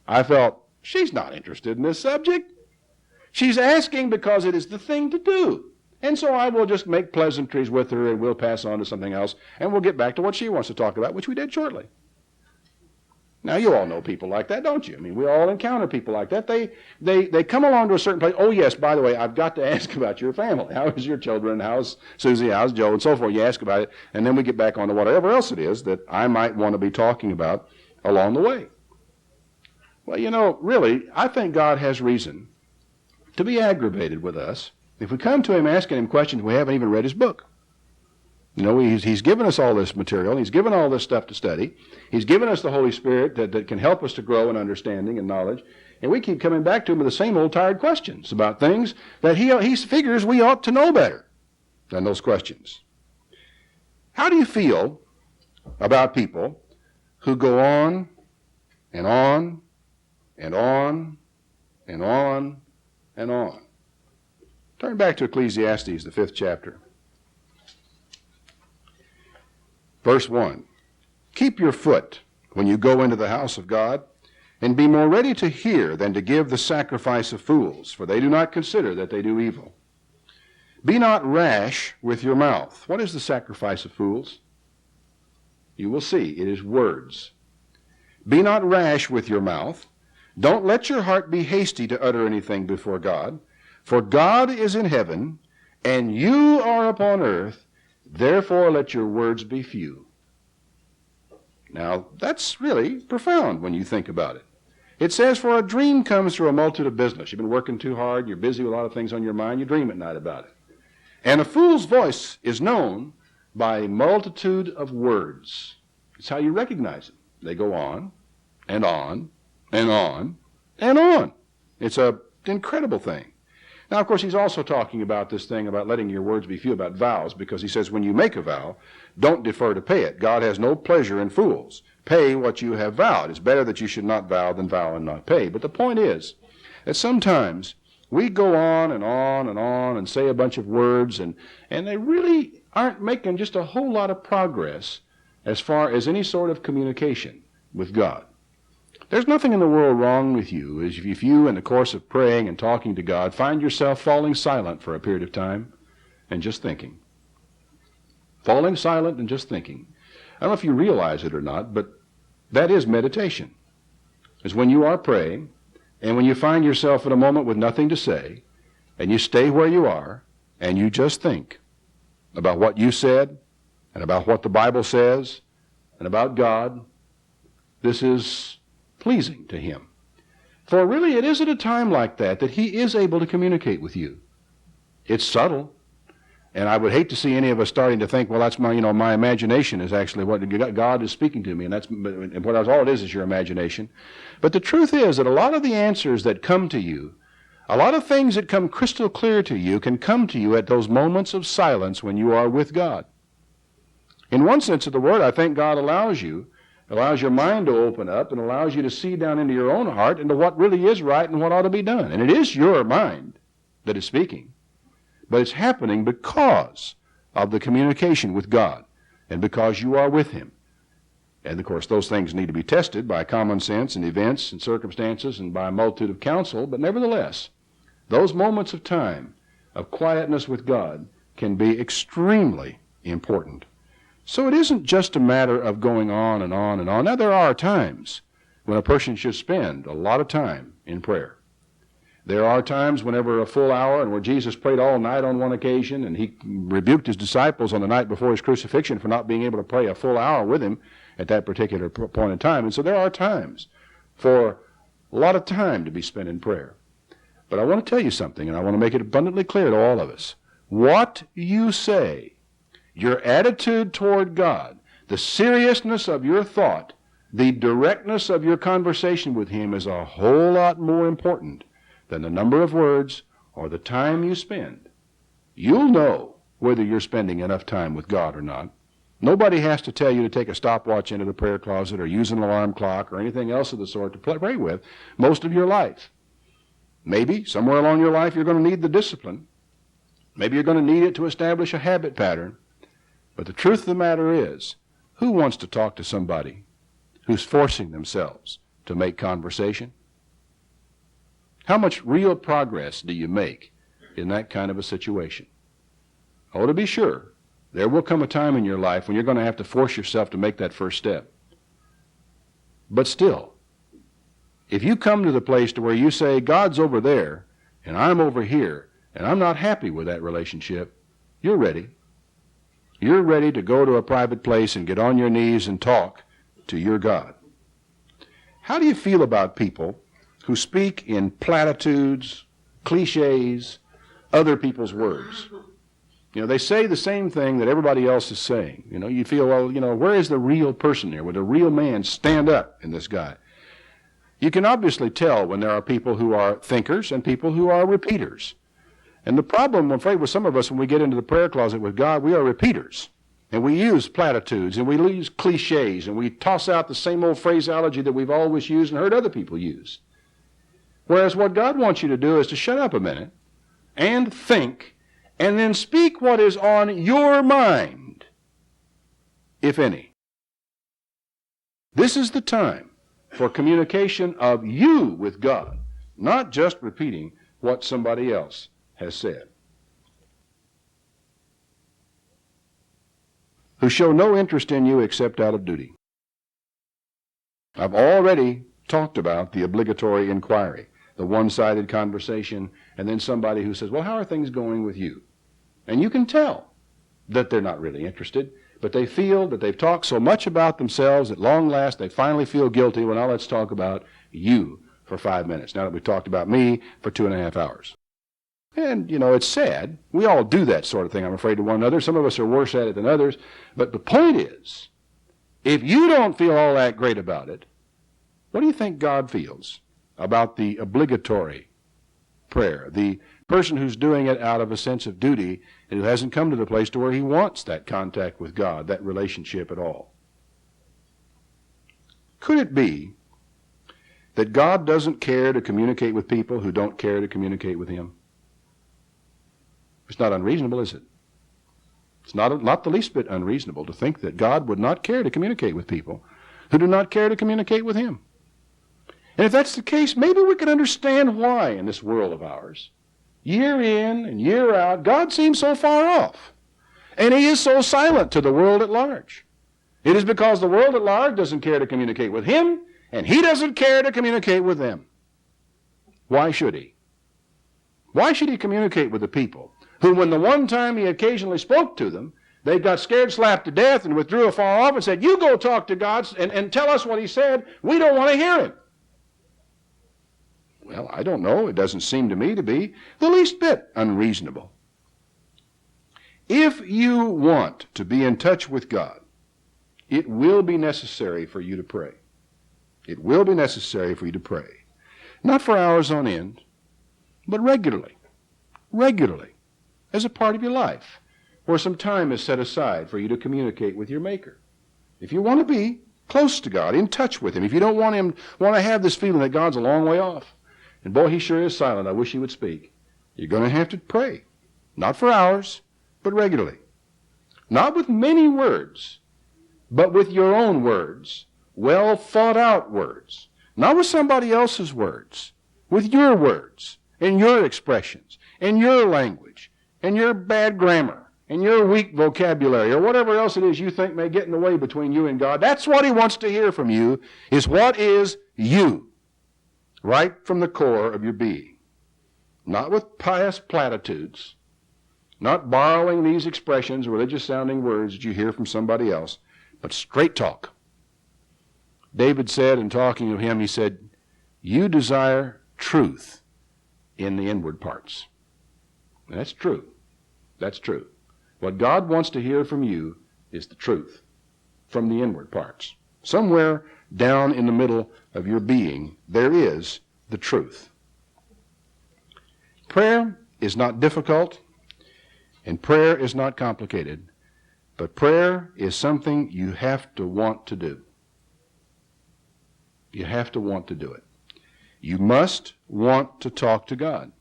A: I felt, she's not interested in this subject. She's asking because it is the thing to do. And so I will just make pleasantries with her, and we'll pass on to something else, and we'll get back to what she wants to talk about, which we did shortly. Now, you all know people like that, don't you? I mean, we all encounter people like that. They come along to a certain place. Oh, yes, by the way, I've got to ask about your family. How is your children? How's Susie? How's Joe? And so forth. You ask about it, and then we get back on to whatever else it is that I might want to be talking about along the way. Well, you know, really, I think God has reason to be aggravated with us if we come to him asking him questions we haven't even read his book. You know, he's given us all this material. He's given all this stuff to study. He's given us the Holy Spirit that can help us to grow in understanding and knowledge. And we keep coming back to him with the same old tired questions about things that he figures we ought to know better than those questions. How do you feel about people who go on and on and on and on and on? Turn back to Ecclesiastes, the 5th chapter. Verse 1, keep your foot when you go into the house of God, and be more ready to hear than to give the sacrifice of fools, for they do not consider that they do evil. Be not rash with your mouth. What is the sacrifice of fools? You will see, it is words. Be not rash with your mouth. Don't let your heart be hasty to utter anything before God. For God is in heaven, and you are upon earth. Therefore let your words be few. Now, that's really profound when you think about it. It says, for a dream comes through a multitude of business. You've been working too hard, you're busy with a lot of things on your mind, you dream at night about it. And a fool's voice is known by a multitude of words. It's how you recognize them. They go on, and on, and on, and on. It's an incredible thing. Now, of course, he's also talking about this thing about letting your words be few, about vows, because he says when you make a vow, don't defer to pay it. God has no pleasure in fools. Pay what you have vowed. It's better that you should not vow than vow and not pay. But the point is that sometimes we go on and on and on and say a bunch of words, and they really aren't making just a whole lot of progress as far as any sort of communication with God. There's nothing in the world wrong with you if you, in the course of praying and talking to God, find yourself falling silent for a period of time and just thinking. Falling silent and just thinking. I don't know if you realize it or not, but that is meditation. It's when you are praying, and when you find yourself at a moment with nothing to say, and you stay where you are, and you just think about what you said, and about what the Bible says, and about God. This is pleasing to Him. For really, it is at a time like that that He is able to communicate with you. It's subtle. And I would hate to see any of us starting to think, well, that's my imagination is actually what God is speaking to me, and all it is your imagination. But the truth is that a lot of the answers that come to you, a lot of things that come crystal clear to you, can come to you at those moments of silence when you are with God. In one sense of the word, I think God allows your mind to open up and allows you to see down into your own heart into what really is right and what ought to be done. And it is your mind that is speaking. But it's happening because of the communication with God and because you are with Him. And, of course, those things need to be tested by common sense and events and circumstances and by a multitude of counsel. But nevertheless, those moments of time of quietness with God can be extremely important. So it isn't just a matter of going on and on and on. Now, there are times when a person should spend a lot of time in prayer. There are times whenever a full hour, and where Jesus prayed all night on one occasion, and He rebuked His disciples on the night before His crucifixion for not being able to pray a full hour with Him at that particular point in time. And so there are times for a lot of time to be spent in prayer. But I want to tell you something, and I want to make it abundantly clear to all of us. What you say, your attitude toward God, the seriousness of your thought, the directness of your conversation with Him is a whole lot more important than the number of words or the time you spend. You'll know whether you're spending enough time with God or not. Nobody has to tell you to take a stopwatch into the prayer closet or use an alarm clock or anything else of the sort to pray with most of your life. Maybe somewhere along your life you're going to need the discipline. Maybe you're going to need it to establish a habit pattern. But the truth of the matter is, who wants to talk to somebody who's forcing themselves to make conversation? How much real progress do you make in that kind of a situation? Oh, to be sure, there will come a time in your life when you're going to have to force yourself to make that first step. But still, if you come to the place to where you say, God's over there, and I'm over here, and I'm not happy with that relationship, you're ready. You're ready to go to a private place and get on your knees and talk to your God. How do you feel about people who speak in platitudes, cliches, other people's words? They say the same thing that everybody else is saying. You feel, well, where is the real person here? Would a real man stand up in this guy? You can obviously tell when there are people who are thinkers and people who are repeaters. And the problem, I'm afraid, with some of us when we get into the prayer closet with God, we are repeaters. And we use platitudes and we use cliches and we toss out the same old phraseology that we've always used and heard other people use. Whereas what God wants you to do is to shut up a minute and think and then speak what is on your mind, if any. This is the time for communication of you with God, not just repeating what somebody else has said. Who show no interest in you except out of duty. I've already talked about the obligatory inquiry, the one-sided conversation, and then somebody who says, well, how are things going with you? And you can tell that they're not really interested, but they feel that they've talked so much about themselves at long last they finally feel guilty. Well, now let's talk about you for 5 minutes, now that we've talked about me for 2.5 hours. And, it's sad. We all do that sort of thing, I'm afraid, to one another. Some of us are worse at it than others. But the point is, if you don't feel all that great about it, what do you think God feels about the obligatory prayer, the person who's doing it out of a sense of duty and who hasn't come to the place to where he wants that contact with God, that relationship at all? Could it be that God doesn't care to communicate with people who don't care to communicate with him? It's not unreasonable, is it? It's not the least bit unreasonable to think that God would not care to communicate with people who do not care to communicate with him. And if that's the case, maybe we can understand why in this world of ours, year in and year out, God seems so far off. And he is so silent to the world at large. It is because the world at large doesn't care to communicate with him, and he doesn't care to communicate with them. Why should he? Why should he communicate with the people who, when the one time he occasionally spoke to them, they got scared, slapped to death, and withdrew afar off and said, you go talk to God and tell us what he said. We don't want to hear him. Well, I don't know. It doesn't seem to me to be the least bit unreasonable. If you want to be in touch with God, it will be necessary for you to pray. It will be necessary for you to pray. Not for hours on end, but regularly. Regularly. As a part of your life, where some time is set aside for you to communicate with your Maker. If you want to be close to God, in touch with him, if you don't want to have this feeling that God's a long way off, and boy, he sure is silent, I wish he would speak, you're going to have to pray. Not for hours, but regularly. Not with many words, but with your own words, well thought out words. Not with somebody else's words, with your words, and your expressions, and your language, and your bad grammar, and your weak vocabulary, or whatever else it is you think may get in the way between you and God. That's what he wants to hear from you, is what is you, right from the core of your being. Not with pious platitudes, not borrowing these expressions, religious-sounding words that you hear from somebody else, but straight talk. David said, in talking of him, he said, you desire truth in the inward parts. That's true. That's true. What God wants to hear from you is the truth from the inward parts. Somewhere down in the middle of your being, there is the truth. Prayer is not difficult, and prayer is not complicated, but prayer is something you have to want to do. You have to want to do it. You must want to talk to God.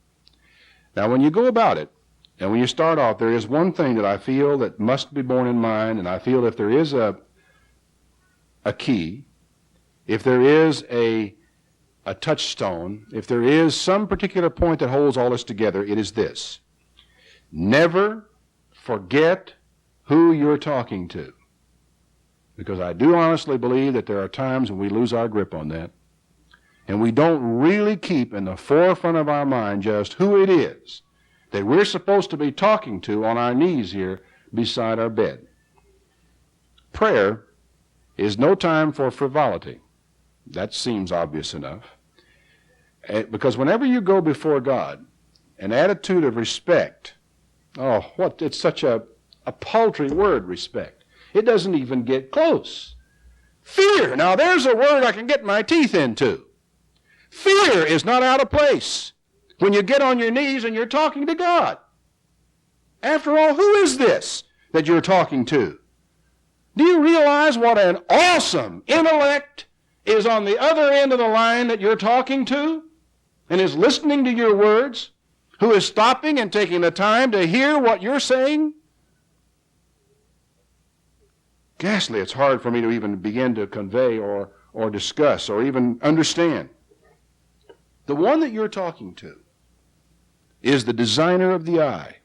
A: Now, when you go about it, and when you start off, there is one thing that I feel that must be borne in mind, and I feel if there is a key, if there is a touchstone, if there is some particular point that holds all this together, it is this. Never forget who you're talking to. Because I do honestly believe that there are times when we lose our grip on that, and we don't really keep in the forefront of our mind just who it is that we're supposed to be talking to on our knees here beside our bed. Prayer is no time for frivolity. That seems obvious enough. Because whenever you go before God, an attitude of respect, it's such a paltry word, respect. It doesn't even get close. Fear, now there's a word I can get my teeth into. Fear is not out of place when you get on your knees and you're talking to God. After all, who is this that you're talking to? Do you realize what an awesome intellect is on the other end of the line that you're talking to and is listening to your words, who is stopping and taking the time to hear what you're saying? Ghastly, it's hard for me to even begin to convey or discuss or even understand. The one that you're talking to is the designer of the eye.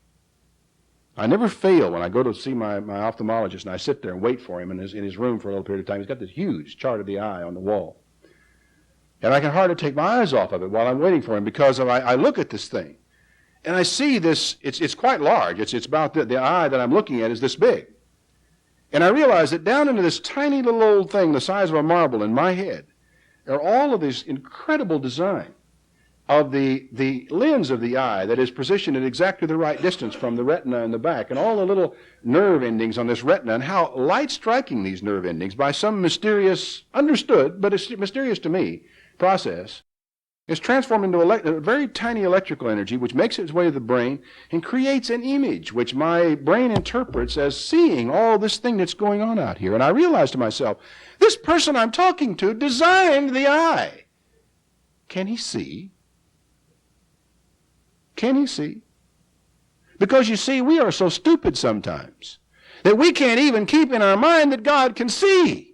A: I never fail when I go to see my ophthalmologist and I sit there and wait for him in his room for a little period of time. He's got this huge chart of the eye on the wall. And I can hardly take my eyes off of it while I'm waiting for him, because I look at this thing and I see this. It's quite large. It's about the eye that I'm looking at is this big. And I realize that down into this tiny little old thing the size of a marble in my head are all of this incredible design of the lens of the eye that is positioned at exactly the right distance from the retina in the back, and all the little nerve endings on this retina, and how light striking these nerve endings by some mysterious, understood, but it's mysterious to me, process, is transformed into a very tiny electrical energy which makes its way to the brain and creates an image which my brain interprets as seeing all this thing that's going on out here. And I realize to myself, this person I'm talking to designed the eye. Can he see? Can he see? Because you see, we are so stupid sometimes that we can't even keep in our mind that God can see.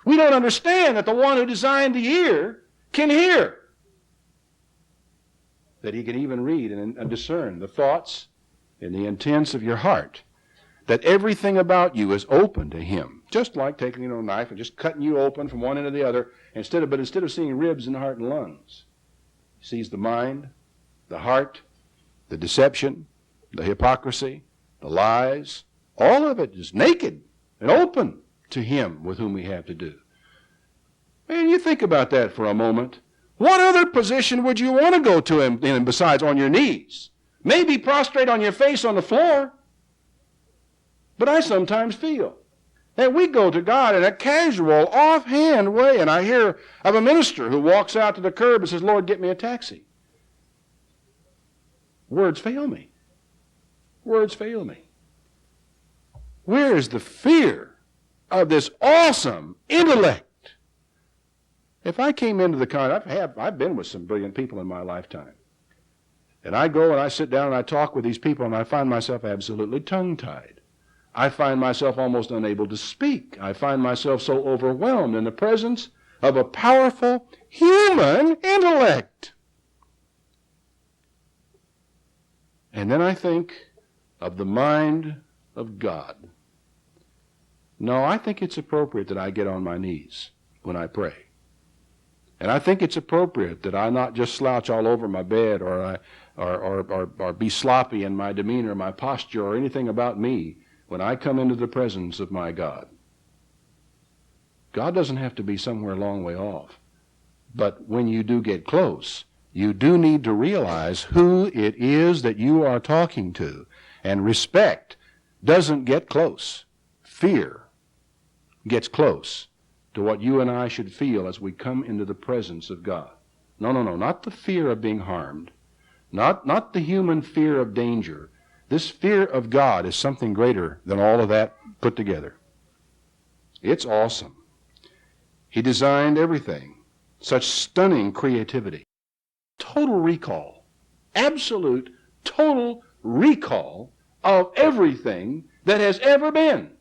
A: We don't understand that the one who designed the ear can hear, that he can even read and discern the thoughts and the intents of your heart, that everything about you is open to him, just like taking a knife and just cutting you open from one end to the other, instead of seeing ribs and heart and lungs, he sees the mind, the heart, the deception, the hypocrisy, the lies. All of it is naked and open to him with whom we have to do. And you think about that for a moment. What other position would you want to go to him in besides on your knees? Maybe prostrate on your face on the floor. But I sometimes feel that we go to God in a casual, offhand way. And I hear of a minister who walks out to the curb and says, Lord, get me a taxi. Words fail me. Words fail me. Where is the fear of this awesome intellect? If I came into the I've been with some brilliant people in my lifetime. And I go and I sit down and I talk with these people and I find myself absolutely tongue-tied. I find myself almost unable to speak. I find myself so overwhelmed in the presence of a powerful human intellect. And then I think of the mind of God. No, I think it's appropriate that I get on my knees when I pray. And I think it's appropriate that I not just slouch all over my bed or be sloppy in my demeanor, my posture, or anything about me when I come into the presence of my God. God doesn't have to be somewhere a long way off. But when you do get close, you do need to realize who it is that you are talking to. And respect doesn't get close. Fear gets close to what you and I should feel as we come into the presence of God. No, not the fear of being harmed, not the human fear of danger. This fear of God is something greater than all of that put together. It's awesome. He designed everything, such stunning creativity, total recall, absolute total recall of everything that has ever been.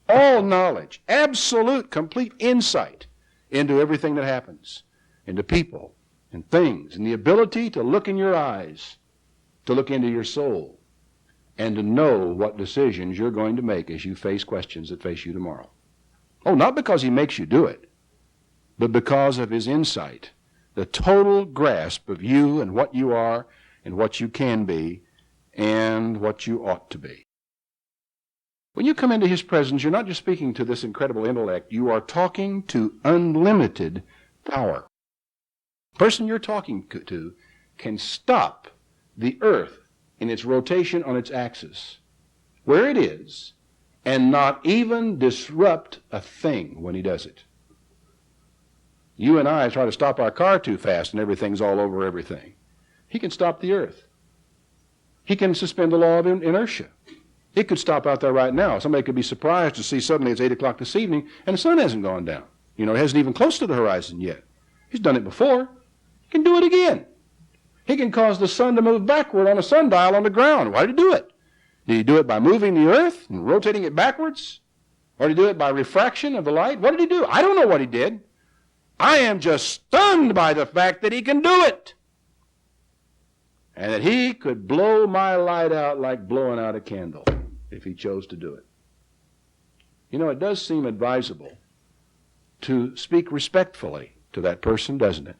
A: All knowledge, absolute, complete insight into everything that happens, into people and things, and the ability to look in your eyes, to look into your soul, and to know what decisions you're going to make as you face questions that face you tomorrow. Oh, not because he makes you do it, but because of his insight, the total grasp of you and what you are and what you can be and what you ought to be. When you come into his presence, you're not just speaking to this incredible intellect. You are talking to unlimited power. The person you're talking to can stop the earth in its rotation on its axis, where it is, and not even disrupt a thing when he does it. You and I try to stop our car too fast and everything's all over everything. He can stop the earth. He can suspend the law of inertia. It could stop out there right now. Somebody could be surprised to see suddenly it's 8 o'clock this evening and the sun hasn't gone down. It hasn't even close to the horizon yet. He's done it before. He can do it again. He can cause the sun to move backward on a sundial on the ground. Why did he do it? Did he do it by moving the earth and rotating it backwards? Or did he do it by refraction of the light? What did he do? I don't know what he did. I am just stunned by the fact that he can do it. And that he could blow my light out like blowing out a candle if he chose to do it. It does seem advisable to speak respectfully to that person, doesn't it?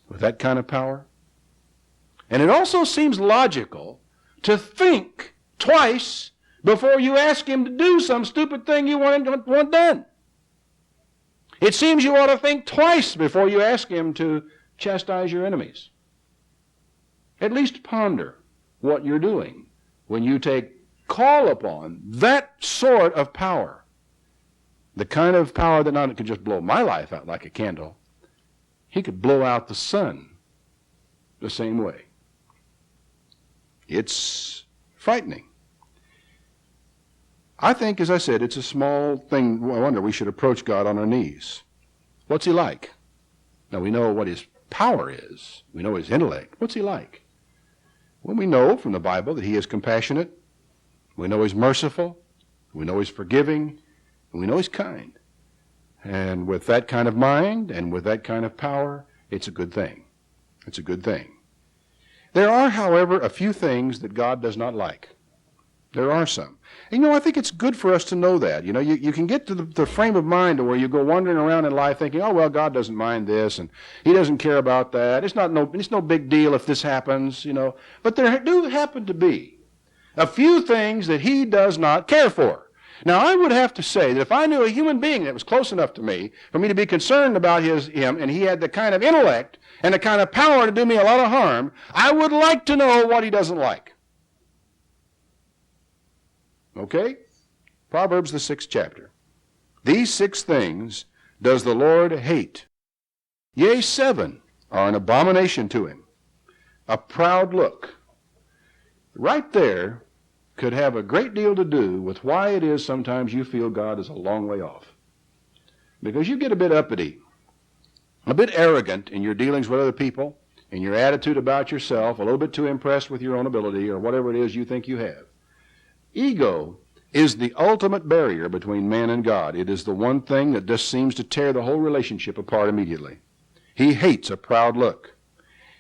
A: With that kind of power. And it also seems logical to think twice before you ask him to do some stupid thing you want done. It seems you ought to think twice before you ask him to chastise your enemies. At least ponder what you're doing when you call upon that sort of power. The kind of power that not only could just blow my life out like a candle, he could blow out the sun the same way. It's frightening. I think, as I said, it's a small thing. I wonder, we should approach God on our knees. What's he like? Now, we know what his power is. We know his intellect. What's he like? Well, we know from the Bible that he is compassionate. We know he's merciful. We know he's forgiving. And we know he's kind. And with that kind of mind and with that kind of power, it's a good thing. It's a good thing. There are, however, a few things that God does not like. There are some. And, I think it's good for us to know that. You can get to the frame of mind where you go wandering around in life thinking, oh, well, God doesn't mind this, and he doesn't care about that. It's no big deal if this happens, But there do happen to be a few things that he does not care for. Now, I would have to say that if I knew a human being that was close enough to me for me to be concerned about him, and he had the kind of intellect and the kind of power to do me a lot of harm, I would like to know what he doesn't like. Okay? Proverbs, the 6th chapter. These 6 things does the Lord hate. Yea, 7 are an abomination to him. A proud look. Right there could have a great deal to do with why it is sometimes you feel God is a long way off. Because you get a bit uppity, a bit arrogant in your dealings with other people, in your attitude about yourself, a little bit too impressed with your own ability or whatever it is you think you have. Ego is the ultimate barrier between man and God. It is the one thing that just seems to tear the whole relationship apart immediately. He hates a proud look.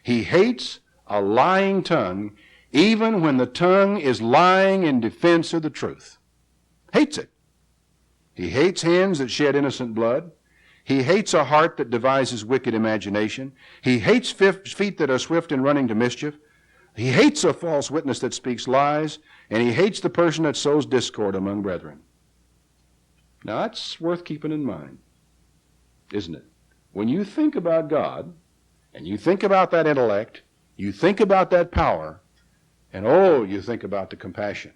A: He hates a lying tongue, even when the tongue is lying in defense of the truth. Hates it. He hates hands that shed innocent blood. He hates a heart that devises wicked imagination. He hates feet that are swift in running to mischief. He hates a false witness that speaks lies, and he hates the person that sows discord among brethren. Now, that's worth keeping in mind, isn't it? When you think about God, and you think about that intellect, you think about that power, and you think about the compassion,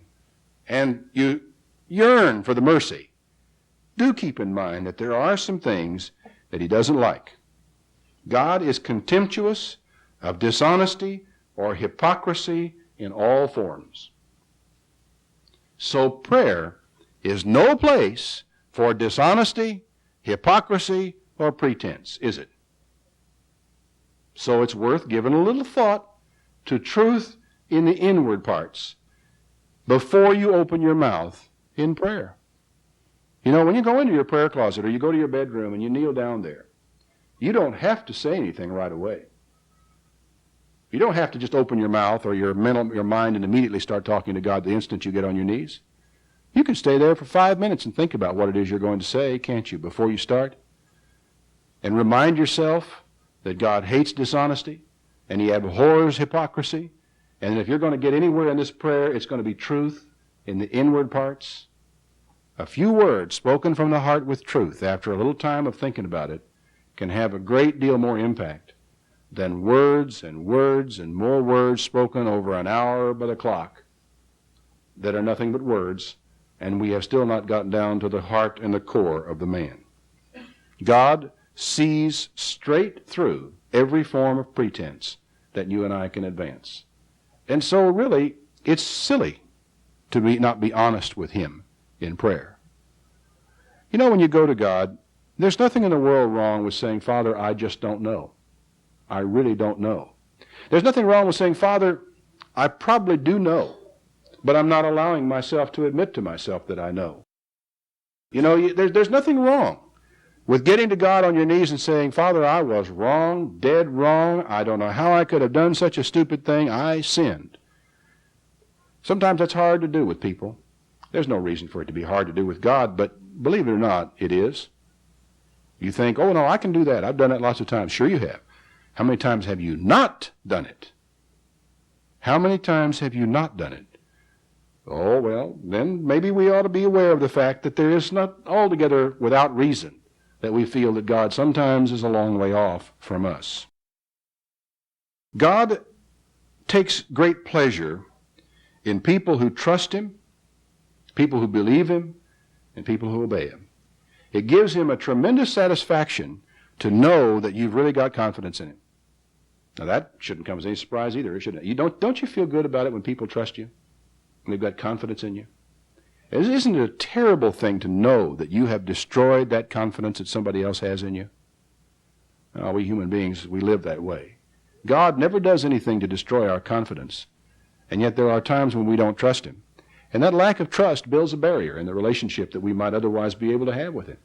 A: and you yearn for the mercy, do keep in mind that there are some things that he doesn't like. God is contemptuous of dishonesty or hypocrisy in all forms. So prayer is no place for dishonesty, hypocrisy, or pretense, is it? So it's worth giving a little thought to truth in the inward parts before you open your mouth in prayer. When you go into your prayer closet or you go to your bedroom and you kneel down there, you don't have to say anything right away. You don't have to just open your mouth or your mind and immediately start talking to God the instant you get on your knees. You can stay there for 5 minutes and think about what it is you're going to say, can't you, before you start? And remind yourself that God hates dishonesty and he abhors hypocrisy. And if you're going to get anywhere in this prayer, it's going to be truth in the inward parts. A few words spoken from the heart with truth after a little time of thinking about it can have a great deal more impact than words and words and more words spoken over an hour by the clock that are nothing but words, and we have still not gotten down to the heart and the core of the man. God sees straight through every form of pretense that you and I can advance. And so really, it's silly to not be honest with him in prayer. When you go to God, there's nothing in the world wrong with saying, Father, I just don't know. I really don't know. There's nothing wrong with saying, Father, I probably do know, but I'm not allowing myself to admit to myself that I know. There's nothing wrong with getting to God on your knees and saying, Father, I was wrong, dead wrong. I don't know how I could have done such a stupid thing. I sinned. Sometimes that's hard to do with people. There's no reason for it to be hard to do with God, but believe it or not, it is. You think, oh, no, I can do that. I've done that lots of times. Sure you have. How many times have you not done it? How many times have you not done it? Oh, well, then maybe we ought to be aware of the fact that there is not altogether without reason that we feel that God sometimes is a long way off from us. God takes great pleasure in people who trust Him, people who believe Him, and people who obey Him. It gives Him a tremendous satisfaction to know that you've really got confidence in Him. Now that shouldn't come as any surprise either, shouldn't it? Don't you feel good about it when people trust you? When they've got confidence in you? Isn't it a terrible thing to know that you have destroyed that confidence that somebody else has in you? Oh, we human beings, we live that way. God never does anything to destroy our confidence, and yet there are times when we don't trust Him. And that lack of trust builds a barrier in the relationship that we might otherwise be able to have with Him.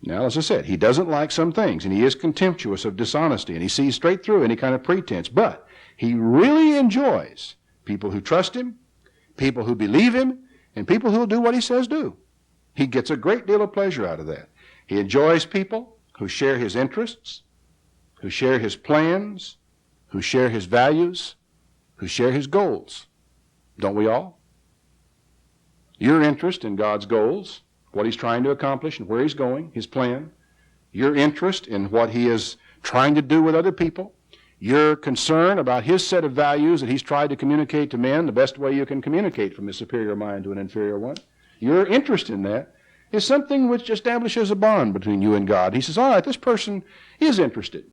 A: Now, as I said, He doesn't like some things, and He is contemptuous of dishonesty, and He sees straight through any kind of pretense. But He really enjoys people who trust Him, people who believe Him, and people who will do what He says do. He gets a great deal of pleasure out of that. He enjoys people who share His interests, who share His plans, who share His values, who share His goals. Don't we all? Your interest in God's goals, what He's trying to accomplish and where He's going, His plan, your interest in what He is trying to do with other people, your concern about His set of values that He's tried to communicate to men the best way you can communicate from a superior mind to an inferior one, your interest in that is something which establishes a bond between you and God. He says, all right, this person is interested.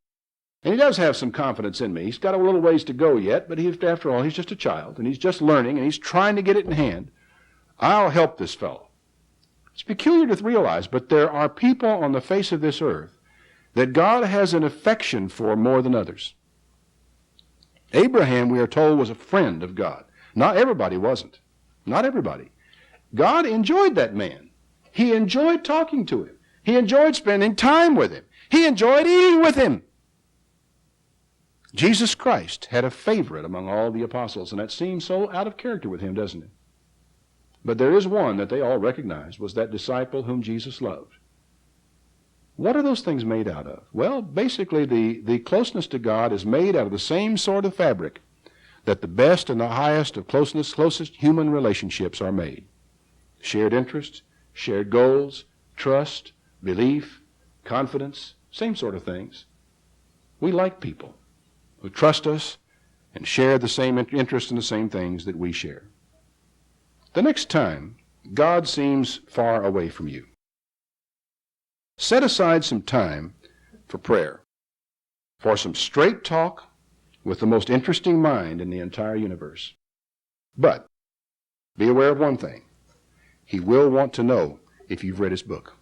A: And he does have some confidence in me. He's got a little ways to go yet, but after all, he's just a child, and he's just learning, and he's trying to get it in hand. I'll help this fellow. It's peculiar to realize, but there are people on the face of this earth that God has an affection for more than others. Abraham, we are told, was a friend of God. Not everybody wasn't. Not everybody. God enjoyed that man. He enjoyed talking to him. He enjoyed spending time with him. He enjoyed eating with him. Jesus Christ had a favorite among all the apostles, and that seems so out of character with Him, doesn't it? But there is one that they all recognized was that disciple whom Jesus loved. What are those things made out of? Well, basically the closeness to God is made out of the same sort of fabric that the best and the highest of closest human relationships are made. Shared interests, shared goals, trust, belief, confidence, same sort of things. We like people who trust us and share the same interest in the same things that we share. The next time God seems far away from you, set aside some time for prayer, for some straight talk with the most interesting mind in the entire universe. But be aware of one thing. He will want to know if you've read His book.